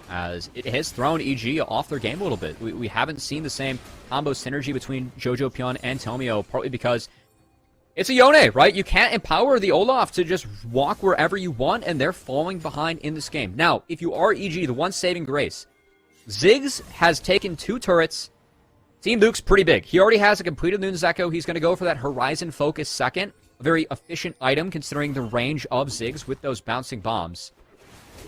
As it has thrown EG off their game a little bit. We haven't seen the same combo synergy between Jojo Pyun and Tomio, partly because it's a Yone, right? You can't empower the Olaf to just walk wherever you want, and they're falling behind in this game. Now, if you are EG, the one saving grace, Ziggs has taken 2 turrets. Team Luke's pretty big. He already has a completed Loon's Echo. He's going to go for that Horizon Focus second. A very efficient item considering the range of Ziggs with those bouncing bombs.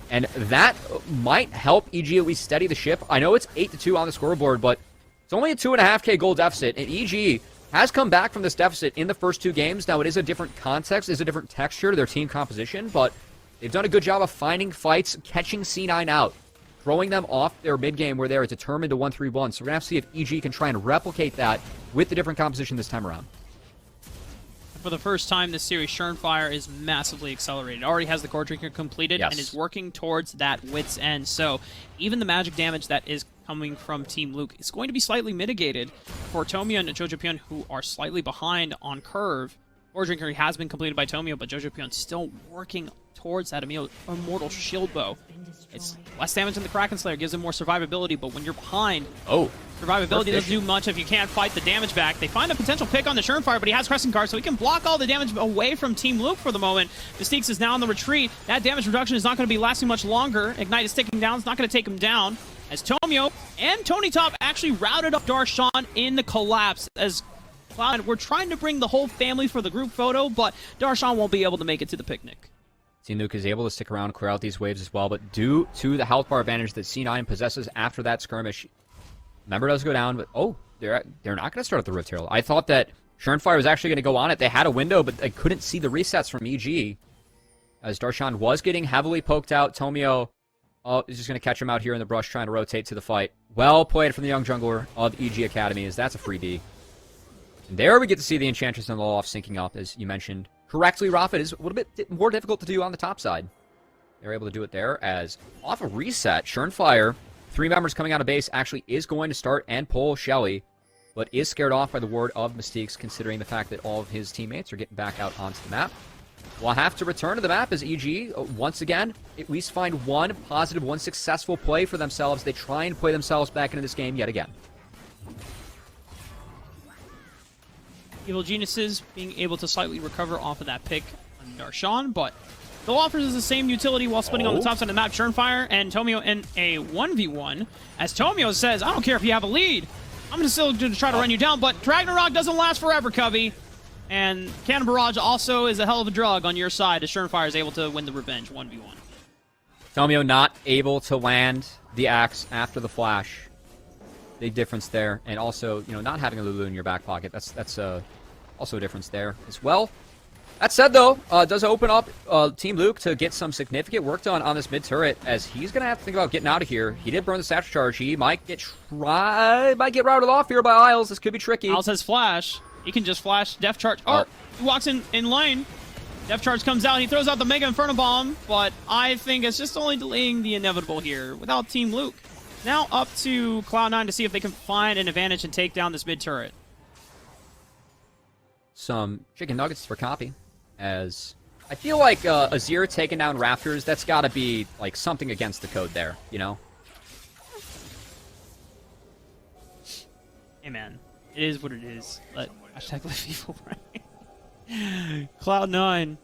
And that might help EG at least steady the ship. I know it's 8-2 on the scoreboard, but it's only a 2.5k goal deficit. And EG has come back from this deficit in the first 2 games. Now, it is a different context. It's a different texture to their team composition, but they've done a good job of finding fights, catching C9 out, throwing them off their mid-game where they're determined to 1-3-1. So we're going to have to see if EG can try and replicate that with the different composition this time around. For the first time this series, Schernfire is massively accelerated. It already has the Core Drinker completed and is working towards that wit's end. So even the magic damage that is coming from Team Luke is going to be slightly mitigated for Tomio and Jojo Pyun, who are slightly behind on curve. Core Drinker has been completed by Tomio, but Jojo Pyun still working towards that Immortal Shield Bow. It's less damage than the Kraken Slayer, gives him more survivability, but when you're behind, survivability doesn't do much if you can't fight the damage back. They find a potential pick on the Schernfire, but he has Crescent Guard, so he can block all the damage away from Team Luke for the moment. Mystiques is now on the retreat. That damage reduction is not going to be lasting much longer. Ignite is ticking down. It's not going to take him down, as Tomio and Tony Top actually routed up Darshan in the collapse, as Cloud, we're trying to bring the whole family for the group photo, but Darshan won't be able to make it to the picnic. Team Luke is able to stick around, clear out these waves as well, but due to the health bar advantage that C9 possesses after that skirmish, Member does go down, but they're not going to start at the Rift Herald. I thought that Schernfire was actually going to go on it. They had a window, but they couldn't see the resets from EG, as Darshan was getting heavily poked out. Tomio is just going to catch him out here in the brush, trying to rotate to the fight. Well played from the young jungler of EG Academy, as that's a freebie. And there we get to see the Enchantress and the Olaf syncing up, as you mentioned correctly, Rafa. It is a little bit more difficult to do on the top side. They're able to do it there, as off a reset, Schernfire, 3 members coming out of base, actually is going to start and pull Shelly, but is scared off by the ward of Mystiques, considering the fact that all of his teammates are getting back out onto the map. We'll have to return to the map as EG, once again, at least find one positive, one successful play for themselves. They try and play themselves back into this game yet again. Evil Geniuses being able to slightly recover off of that pick on Darshan, but still offers us the same utility while splitting on the top side of the map. Schernfire and Tomio in a 1v1, as Tomio says, I don't care if you have a lead, I'm going to still try to run you down, but Ragnarok doesn't last forever, Cubby. And Cannon Barrage also is a hell of a drug on your side, as Schernfire is able to win the revenge 1v1. Tomio not able to land the axe after the flash. Big difference there. And also, not having a Lulu in your back pocket, that's also a difference there as well. That said, though, does open up Team Luke to get some significant work done on this mid turret, as he's gonna have to think about getting out of here. He did burn the satchel charge. He might get routed off here by Isles. This could be tricky. Isles has flash. He can just flash Def Charge. Oh, he walks in lane. Def Charge comes out. He throws out the Mega Inferno Bomb, but I think it's just only delaying the inevitable here without Team Luke. Now up to Cloud9 to see if they can find an advantage and take down this mid turret. Some chicken nuggets for copy, as I feel like Azir taking down Raptors, that's got to be like something against the code there, you know? Hey man, it is what it is. But hashtag live evil, right? Cloud9,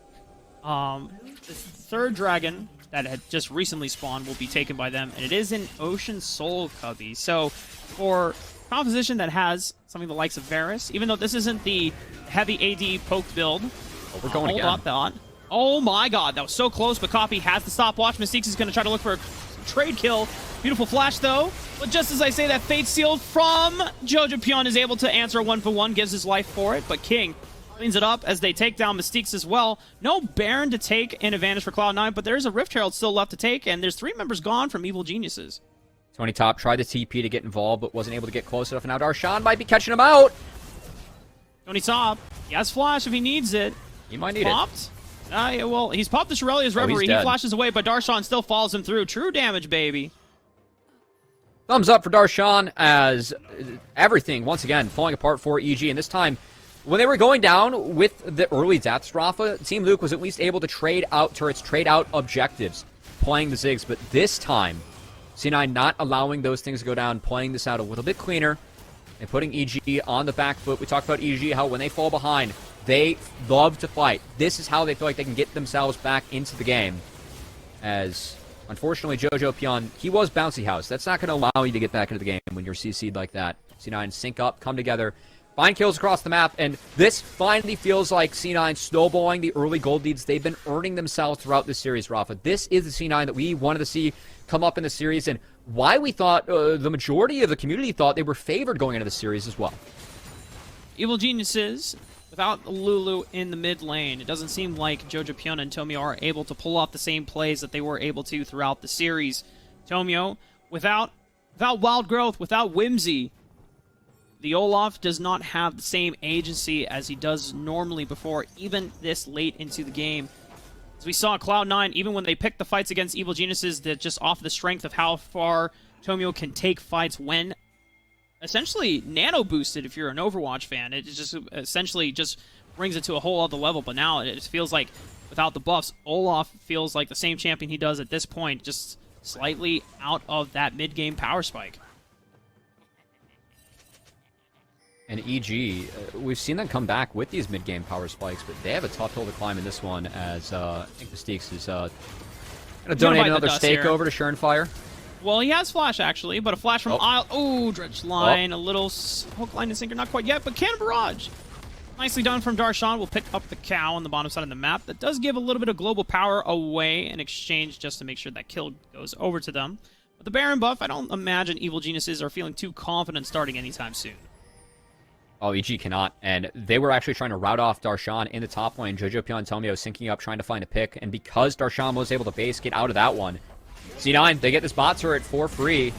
the third dragon that had just recently spawned will be taken by them, and it is an Ocean Soul Cubby. So for composition that has something the likes of Varus, even though this isn't the heavy AD poked build. Oh, we're going hold again. up that. Oh my god, that was so close, but Copy has the stopwatch. Mystiques is going to try to look for a trade kill. Beautiful flash, though. But just as I say that, Fate Sealed from Jojo Pion is able to answer 1-for-1, gives his life for it, but King cleans it up as they take down Mystiques as well. No Baron to take an advantage for Cloud9, but there's a Rift Herald still left to take, and there's 3 members gone from Evil Geniuses. Tony Top tried the TP to get involved, but wasn't able to get close enough, and now Darshan might be catching him out. Tony Top, he has flash if he needs it. He might need Popped? Yeah, well, he's popped the Shirelia's Reverie. He dead. flashes away, but Darshan still follows him through. True damage, baby. Thumbs up for Darshan, as everything, once again, falling apart for EG, and this time, when they were going down with the early deaths, Rafa, Team Luke was at least able to trade out turrets, trade out objectives, playing the Ziggs, but this time, C9 not allowing those things to go down, playing this out a little bit cleaner, and putting EG on the back foot. We talked about EG, how when they fall behind, they love to fight. This is how they feel like they can get themselves back into the game. As, unfortunately, Jojo Pion, he was bouncy house. That's not going to allow you to get back into the game when you're CC'd like that. C9 sync up, come together, find kills across the map, and this finally feels like C9 snowballing the early gold leads they've been earning themselves throughout this series, Rafa. This is the C9 that we wanted to see come up in the series, and why we thought, the majority of the community thought they were favored going into the series as well. Evil Geniuses, without Lulu in the mid lane, it doesn't seem like Jojo Pion and Tomio are able to pull off the same plays that they were able to throughout the series. Tomio, without Wild Growth, without Whimsy, the Olaf does not have the same agency as he does normally before, even this late into the game. As we saw Cloud9, even when they picked the fights against Evil Geniuses, that just off the strength of how far Tomio can take fights when essentially nano boosted. If you're an Overwatch fan, it just essentially just brings it to a whole other level. But now it just feels like without the buffs, Olaf feels like the same champion he does at this point, just slightly out of that mid-game power spike. And EG, we've seen them come back with these mid-game power spikes, but they have a tough hill to climb in this one, as I think Mystiques is going to donate another stake over to Surenfire. Well, he has flash, actually, but a flash from Isle. Oh, dredge line, a little hook line and sinker, not quite yet, but Cannon Barrage. Nicely done from Darshan. We'll pick up the cow on the bottom side of the map. That does give a little bit of global power away in exchange just to make sure that kill goes over to them. But the Baron buff, I don't imagine Evil Geniuses are feeling too confident starting anytime soon. Oh, EG cannot, and they were actually trying to rout off Darshan in the top lane. Jojo Pion Tomio syncing up, trying to find a pick, and because Darshan was able to base get out of that one, C9, they get this bot turret for free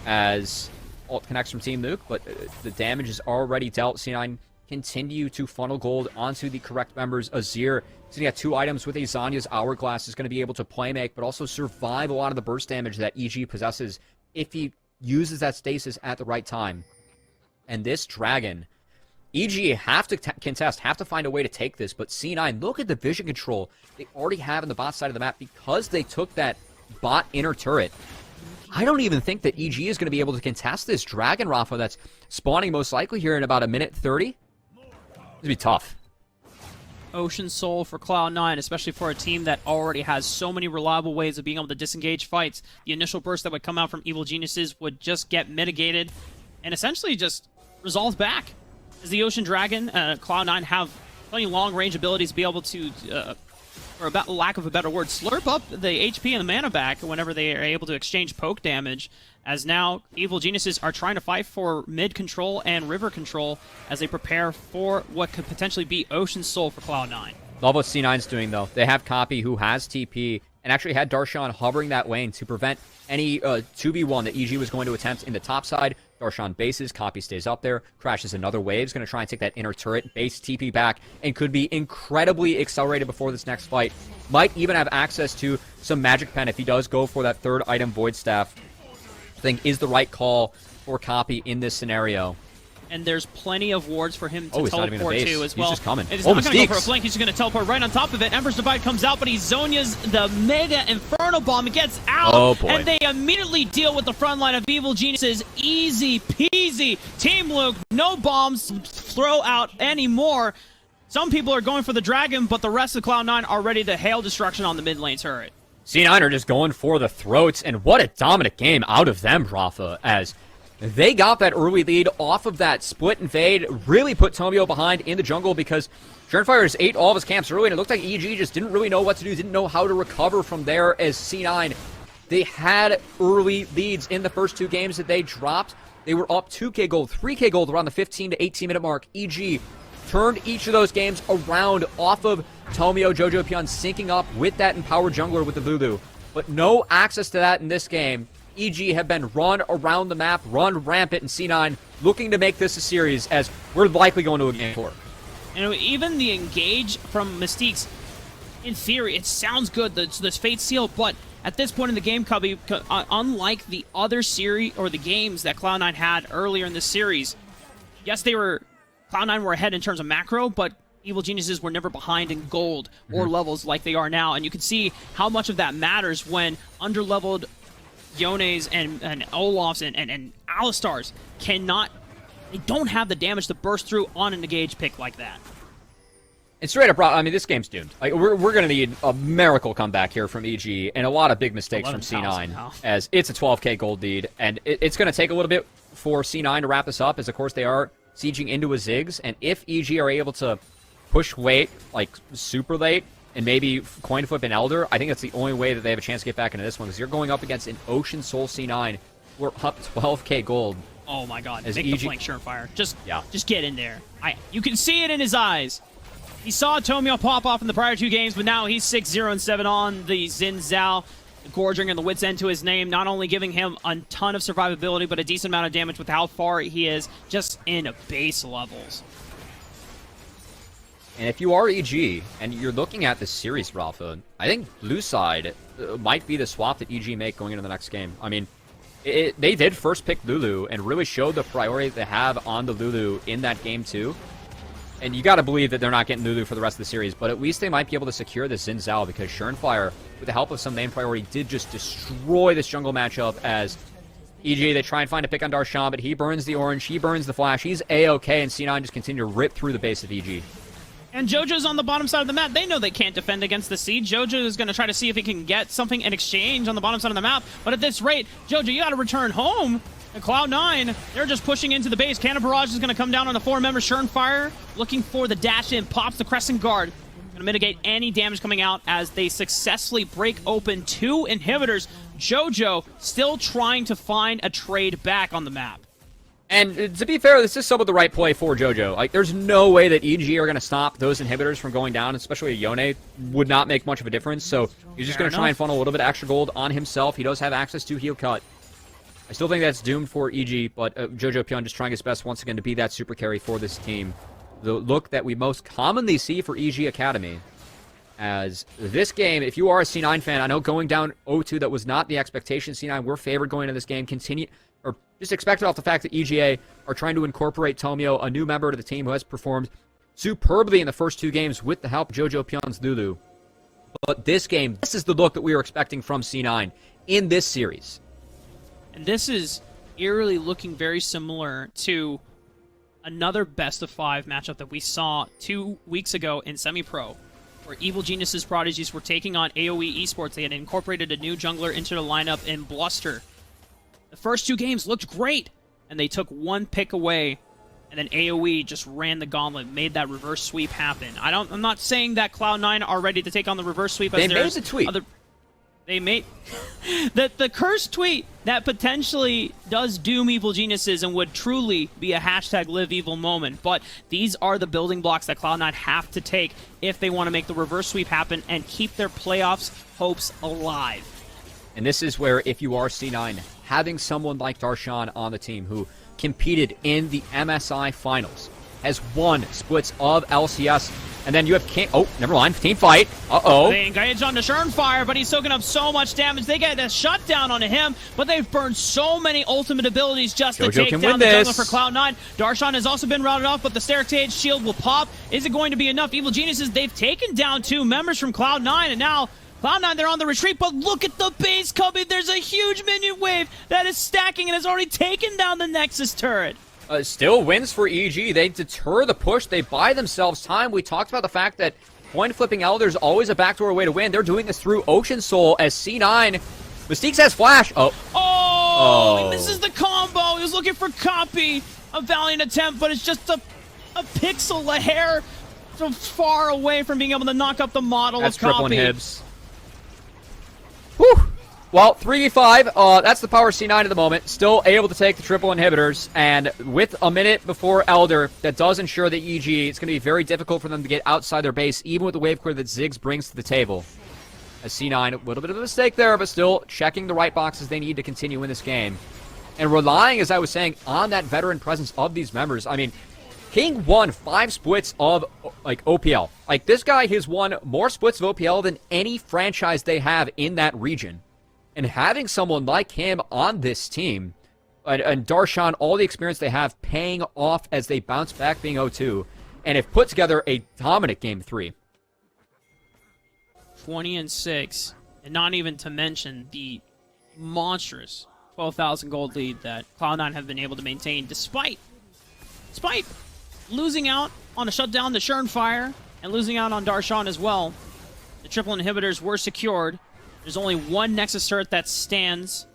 as ult connects from Team Luke, but the damage is already dealt. C9 continue to funnel gold onto the correct members. Azir, sitting at 2 items with a Zanya's Hourglass, is going to be able to playmake, but also survive a lot of the burst damage that EG possesses if he uses that stasis at the right time. And this dragon, EG have to contest, have to find a way to take this, but C9, look at the vision control they already have in the bot side of the map because they took that bot inner turret. I don't even think that EG is going to be able to contest this dragon, Rafa, that's spawning most likely here in about a minute 30. It's going to be tough. Ocean Soul for Cloud9, especially for a team that already has so many reliable ways of being able to disengage fights. The initial burst that would come out from Evil Geniuses would just get mitigated and essentially just resolve back. As the Ocean Dragon, Cloud9 have plenty long-range abilities to be able to, for about lack of a better word, slurp up the HP and the mana back whenever they are able to exchange poke damage, as now Evil Geniuses are trying to fight for mid control and river control as they prepare for what could potentially be Ocean Soul for Cloud9. Love what C9's doing, though. They have Copy, who has TP, and actually had Darshan hovering that lane to prevent any 2v1 that EG was going to attempt in the top side. Darshan bases, Copy stays up there, crashes another wave, is going to try and take that inner turret, base TP back, and could be incredibly accelerated before this next fight. Might even have access to some Magic Pen if he does go for that third item, Void Staff. I think is the right call for Copy in this scenario. And there's plenty of wards for him to he's not even in the teleport base. to as well. He's just coming. He's Oh, not going to go for a Mystiques. flank. He's just going to teleport right on top of it. Ember's Divide comes out, but he Zonia's the Mega Inferno Bomb. It gets out, Oh, boy. and they immediately deal with the front line of Evil Geniuses. Easy peasy. Team Luke, no bombs throw out anymore. Some people are going for the Dragon, but the rest of Cloud9 are ready to hail destruction on the mid lane turret. C9 are just going for the throats, and what a dominant game out of them, Rafa, as they got that early lead off of that split and fade, really put Tomio behind in the jungle because Surenfire just ate all of his camps early, and it looked like EG just didn't really know what to do, didn't know how to recover from there as C9. They had early leads in the first 2 games that they dropped. They were up 2k gold, 3k gold around the 15 to 18 minute mark. EG turned each of those games around off of Tomio, Jojo Pion syncing up with that empowered jungler with the Lulu. But no access to that in this game. EG have been run around the map, run rampant, and C9 looking to make this a series as we're likely going to a game 4. And even the engage from Mystiques, in theory, it sounds good, this Fate Seal, but at this point in the game, Cubby, unlike the other series or the games that Cloud9 had earlier in this series, yes, Cloud9 were ahead in terms of macro, but Evil Geniuses were never behind in gold or levels like they are now. And you can see how much of that matters when underleveled Yones and Olafs and Alistars they don't have the damage to burst through on an engaged pick like that. And straight up, I mean, this game's doomed. Like, we're going to need a miracle comeback here from EG and a lot of big mistakes from C9 as it's a 12k gold lead. And it's going to take a little bit for C9 to wrap this up as, of course, they are sieging into a Ziggs. And if EG are able to push late, like super late, and maybe coin flip an Elder, I think that's the only way that they have a chance to get back into this one, because you're going up against an Ocean Soul C9. We're up 12k gold. Oh my god, As make EG the flank Surenfire. Just get in there. You can see it in his eyes. He saw Tomio pop off in the prior 2 games, but now he's 6-0-7 on the Xin Zhao. The Gorging and the Wit's End to his name, not only giving him a ton of survivability, but a decent amount of damage with how far he is just in base levels. And if you are EG, and you're looking at this series, Rafa, I think blue side might be the swap that EG make going into the next game. I mean, they did first pick Lulu and really showed the priority they have on the Lulu in that game too. And you got to believe that they're not getting Lulu for the rest of the series, but at least they might be able to secure the Xin Zhao because Surenfire, with the help of some main priority, did just destroy this jungle matchup as EG, they try and find a pick on Darshan, but he burns the orange, he burns the flash, he's A-okay, and C9 just continue to rip through the base of EG. And JoJo's on the bottom side of the map. They know they can't defend against the siege. JoJo is going to try to see if he can get something in exchange on the bottom side of the map. But at this rate, JoJo, you got to return home. And Cloud9, they're just pushing into the base. Cannon Barrage is going to come down on the 4-member Surenfire, looking for the dash in, pops the Crescent Guard. Going to mitigate any damage coming out as they successfully break open 2 inhibitors. JoJo still trying to find a trade back on the map. And to be fair, this is some of the right play for JoJo. Like, there's no way that EG are going to stop those inhibitors from going down, especially a Yone would not make much of a difference. So he's just going to try and funnel a little bit of extra gold on himself. He does have access to Heal Cut. I still think that's doomed for EG, but Jojo Pion just trying his best once again to be that super carry for this team. The look that we most commonly see for EG Academy. As this game, if you are a C9 fan, I know going down 0-2, that was not the expectation. C9 were favored going into this game. Or just expect it off the fact that EGA are trying to incorporate Tomio, a new member to the team who has performed superbly in the first 2 games with the help of Jojo Pion's Lulu. But this game, this is the look that we were expecting from C9 in this series. And this is eerily looking very similar to another best-of-5 matchup that we saw 2 weeks ago in Semi-Pro, where Evil Geniuses Prodigies were taking on AoE Esports. They had incorporated a new jungler into the lineup in Bluster. The first 2 games looked great, and they took 1 pick away, and then AoE just ran the gauntlet, made that reverse sweep happen. I'm not saying that Cloud9 are ready to take on the reverse sweep. They made the tweet. They made the cursed tweet that potentially does doom Evil Geniuses and would truly be a hashtag live evil moment. But these are the building blocks that Cloud9 have to take if they want to make the reverse sweep happen and keep their playoffs hopes alive. And this is where, if you are C9, having someone like Darshan on the team who competed in the MSI finals, has won splits of LCS, and then you have King. Oh, never mind. Team fight. Uh-oh. They engage on the Fire, but he's soaking up so much damage. They get a shutdown on him, but they've burned so many ultimate abilities just to take down the jungler for Cloud9. Darshan has also been routed off, but the Staircase shield will pop. Is it going to be enough? Evil Geniuses, they've taken down 2 members from Cloud9, and now Cloud9, they're on the retreat, but look at the base coming. There's a huge minion wave that is stacking and has already taken down the Nexus turret. Still wins for EG. They deter the push. They buy themselves time. We talked about the fact that point flipping Elder is always a backdoor way to win. They're doing this through Ocean Soul as C9. Mystique says flash. Oh, he misses the combo. He was looking for copy. A valiant attempt, but it's just a pixel, a hair so far away from being able to knock up the model That's of copy. Triple inhibs. Whew. Well, 3v5, that's the power of C9 at the moment. Still able to take the triple inhibitors, and with a minute before Elder, that does ensure that EG, it's going to be very difficult for them to get outside their base, even with the wave clear that Ziggs brings to the table. As C9, a little bit of a mistake there, but still checking the right boxes they need to continue in this game. And relying, as I was saying, on that veteran presence of these members. I mean, King won 5 splits of, OPL. This guy has won more splits of OPL than any franchise they have in that region. And having someone like him on this team, and Darshan, all the experience they have paying off as they bounce back being 0-2, and have put together a dominant Game 3. 20-6, and not even to mention the monstrous 12,000 gold lead that Cloud9 have been able to maintain despite losing out on a shutdown to Fire and losing out on Darshan as well. The triple inhibitors were secured. There's only one Nexus turret that stands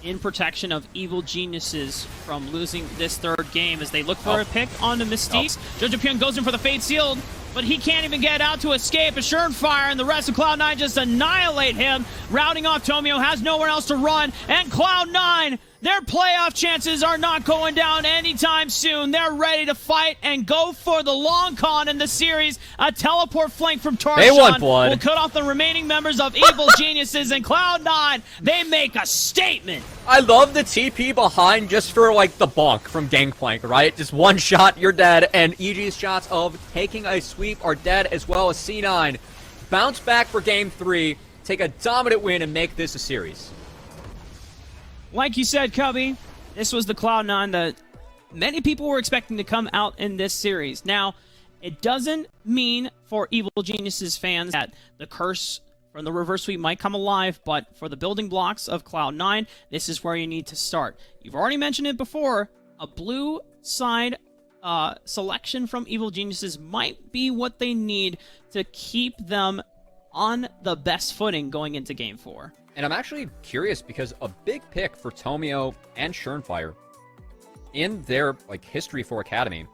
in protection of Evil Geniuses from losing this third game as they look for a pick onto Mystique. Jojo Pyun goes in for the Fate Sealed, but he can't even get out to escape. Fire and the rest of Cloud9 just annihilate him. Routing off Tomio, has nowhere else to run, and Cloud9, their playoff chances are not going down anytime soon. They're ready to fight and go for the long con in the series. A teleport flank from Tarshan will cut off the remaining members of Evil Geniuses, and Cloud9, they make a statement. I love the TP behind just for, the bonk from Gangplank, right? Just one shot, you're dead, and EG's shots of taking a sweep are dead, as well as C9. Bounce back for Game 3, take a dominant win, and make this a series. Like you said, Cubby, this was the Cloud9 that many people were expecting to come out in this series. Now, it doesn't mean for Evil Geniuses fans that the curse from the reverse sweep might come alive, but for the building blocks of Cloud9, this is where you need to start. You've already mentioned it before, a blue side selection from Evil Geniuses might be what they need to keep them on the best footing going into Game 4. And I'm actually curious because a big pick for Tomio and Fire in their history for Academy,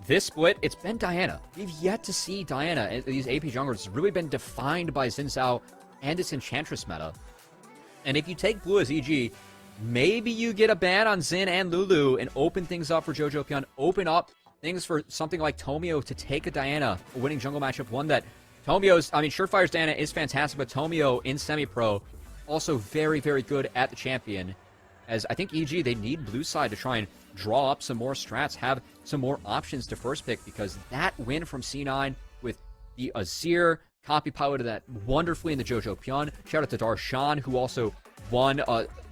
this split, it's been Diana. We've yet to see Diana. These AP junglers has really been defined by Xin Zhao and its Enchantress meta. And if you take blue as EG, maybe you get a ban on Xin and Lulu and open things up for Jojo Pyun, open up things for something like Tomio to take a Diana, a winning jungle matchup, one that Tomio's, Surefire's Diana is fantastic, but Tomio in semi-pro, also very, very good at the champion. As I think EG, they need blue side to try and draw up some more strats, have some more options to first pick, because that win from C9 with the Azir copy piloted that wonderfully in the Jojo Pyun. Shout out to Darshan, who also won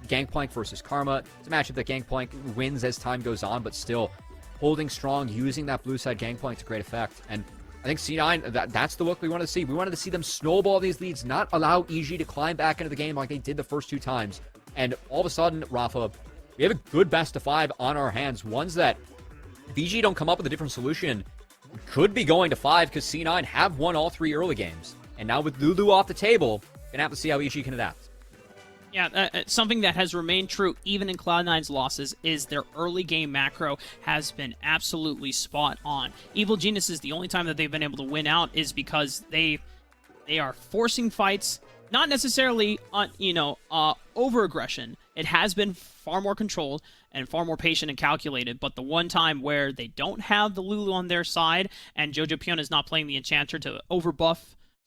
Gangplank versus Karma. It's a matchup that Gangplank wins as time goes on, but still holding strong, using that blue side Gangplank to great effect. And I think C9, that's the look we wanted to see. We wanted to see them snowball these leads, not allow EG to climb back into the game like they did the first 2 times. And all of a sudden, Rafa, we have a good best of 5 on our hands. Ones that, if EG don't come up with a different solution, could be going to 5 because C9 have won all 3 early games. And now with Lulu off the table, gonna have to see how EG can adapt. Yeah, something that has remained true even in Cloud9's losses is their early game macro has been absolutely spot on. Evil Geniuses, the only time that they've been able to win out is because they are forcing fights not necessarily over aggression. It has been far more controlled and far more patient and calculated, but the one time where they don't have the Lulu on their side and Jojo Pion is not playing the Enchanter to overbuff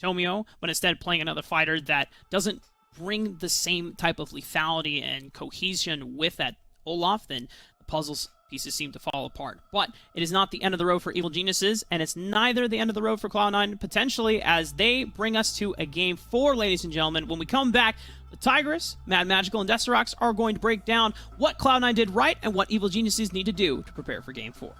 Tomio, but instead playing another fighter that doesn't bring the same type of lethality and cohesion with that Olaf, then the puzzles pieces seem to fall apart. But it is not the end of the road for Evil Geniuses, and it's neither the end of the road for Cloud9, potentially, as they bring us to a Game 4, ladies and gentlemen. When we come back, the Tigress, Mad Magical, and Deserox are going to break down what Cloud9 did right and what Evil Geniuses need to do to prepare for Game 4.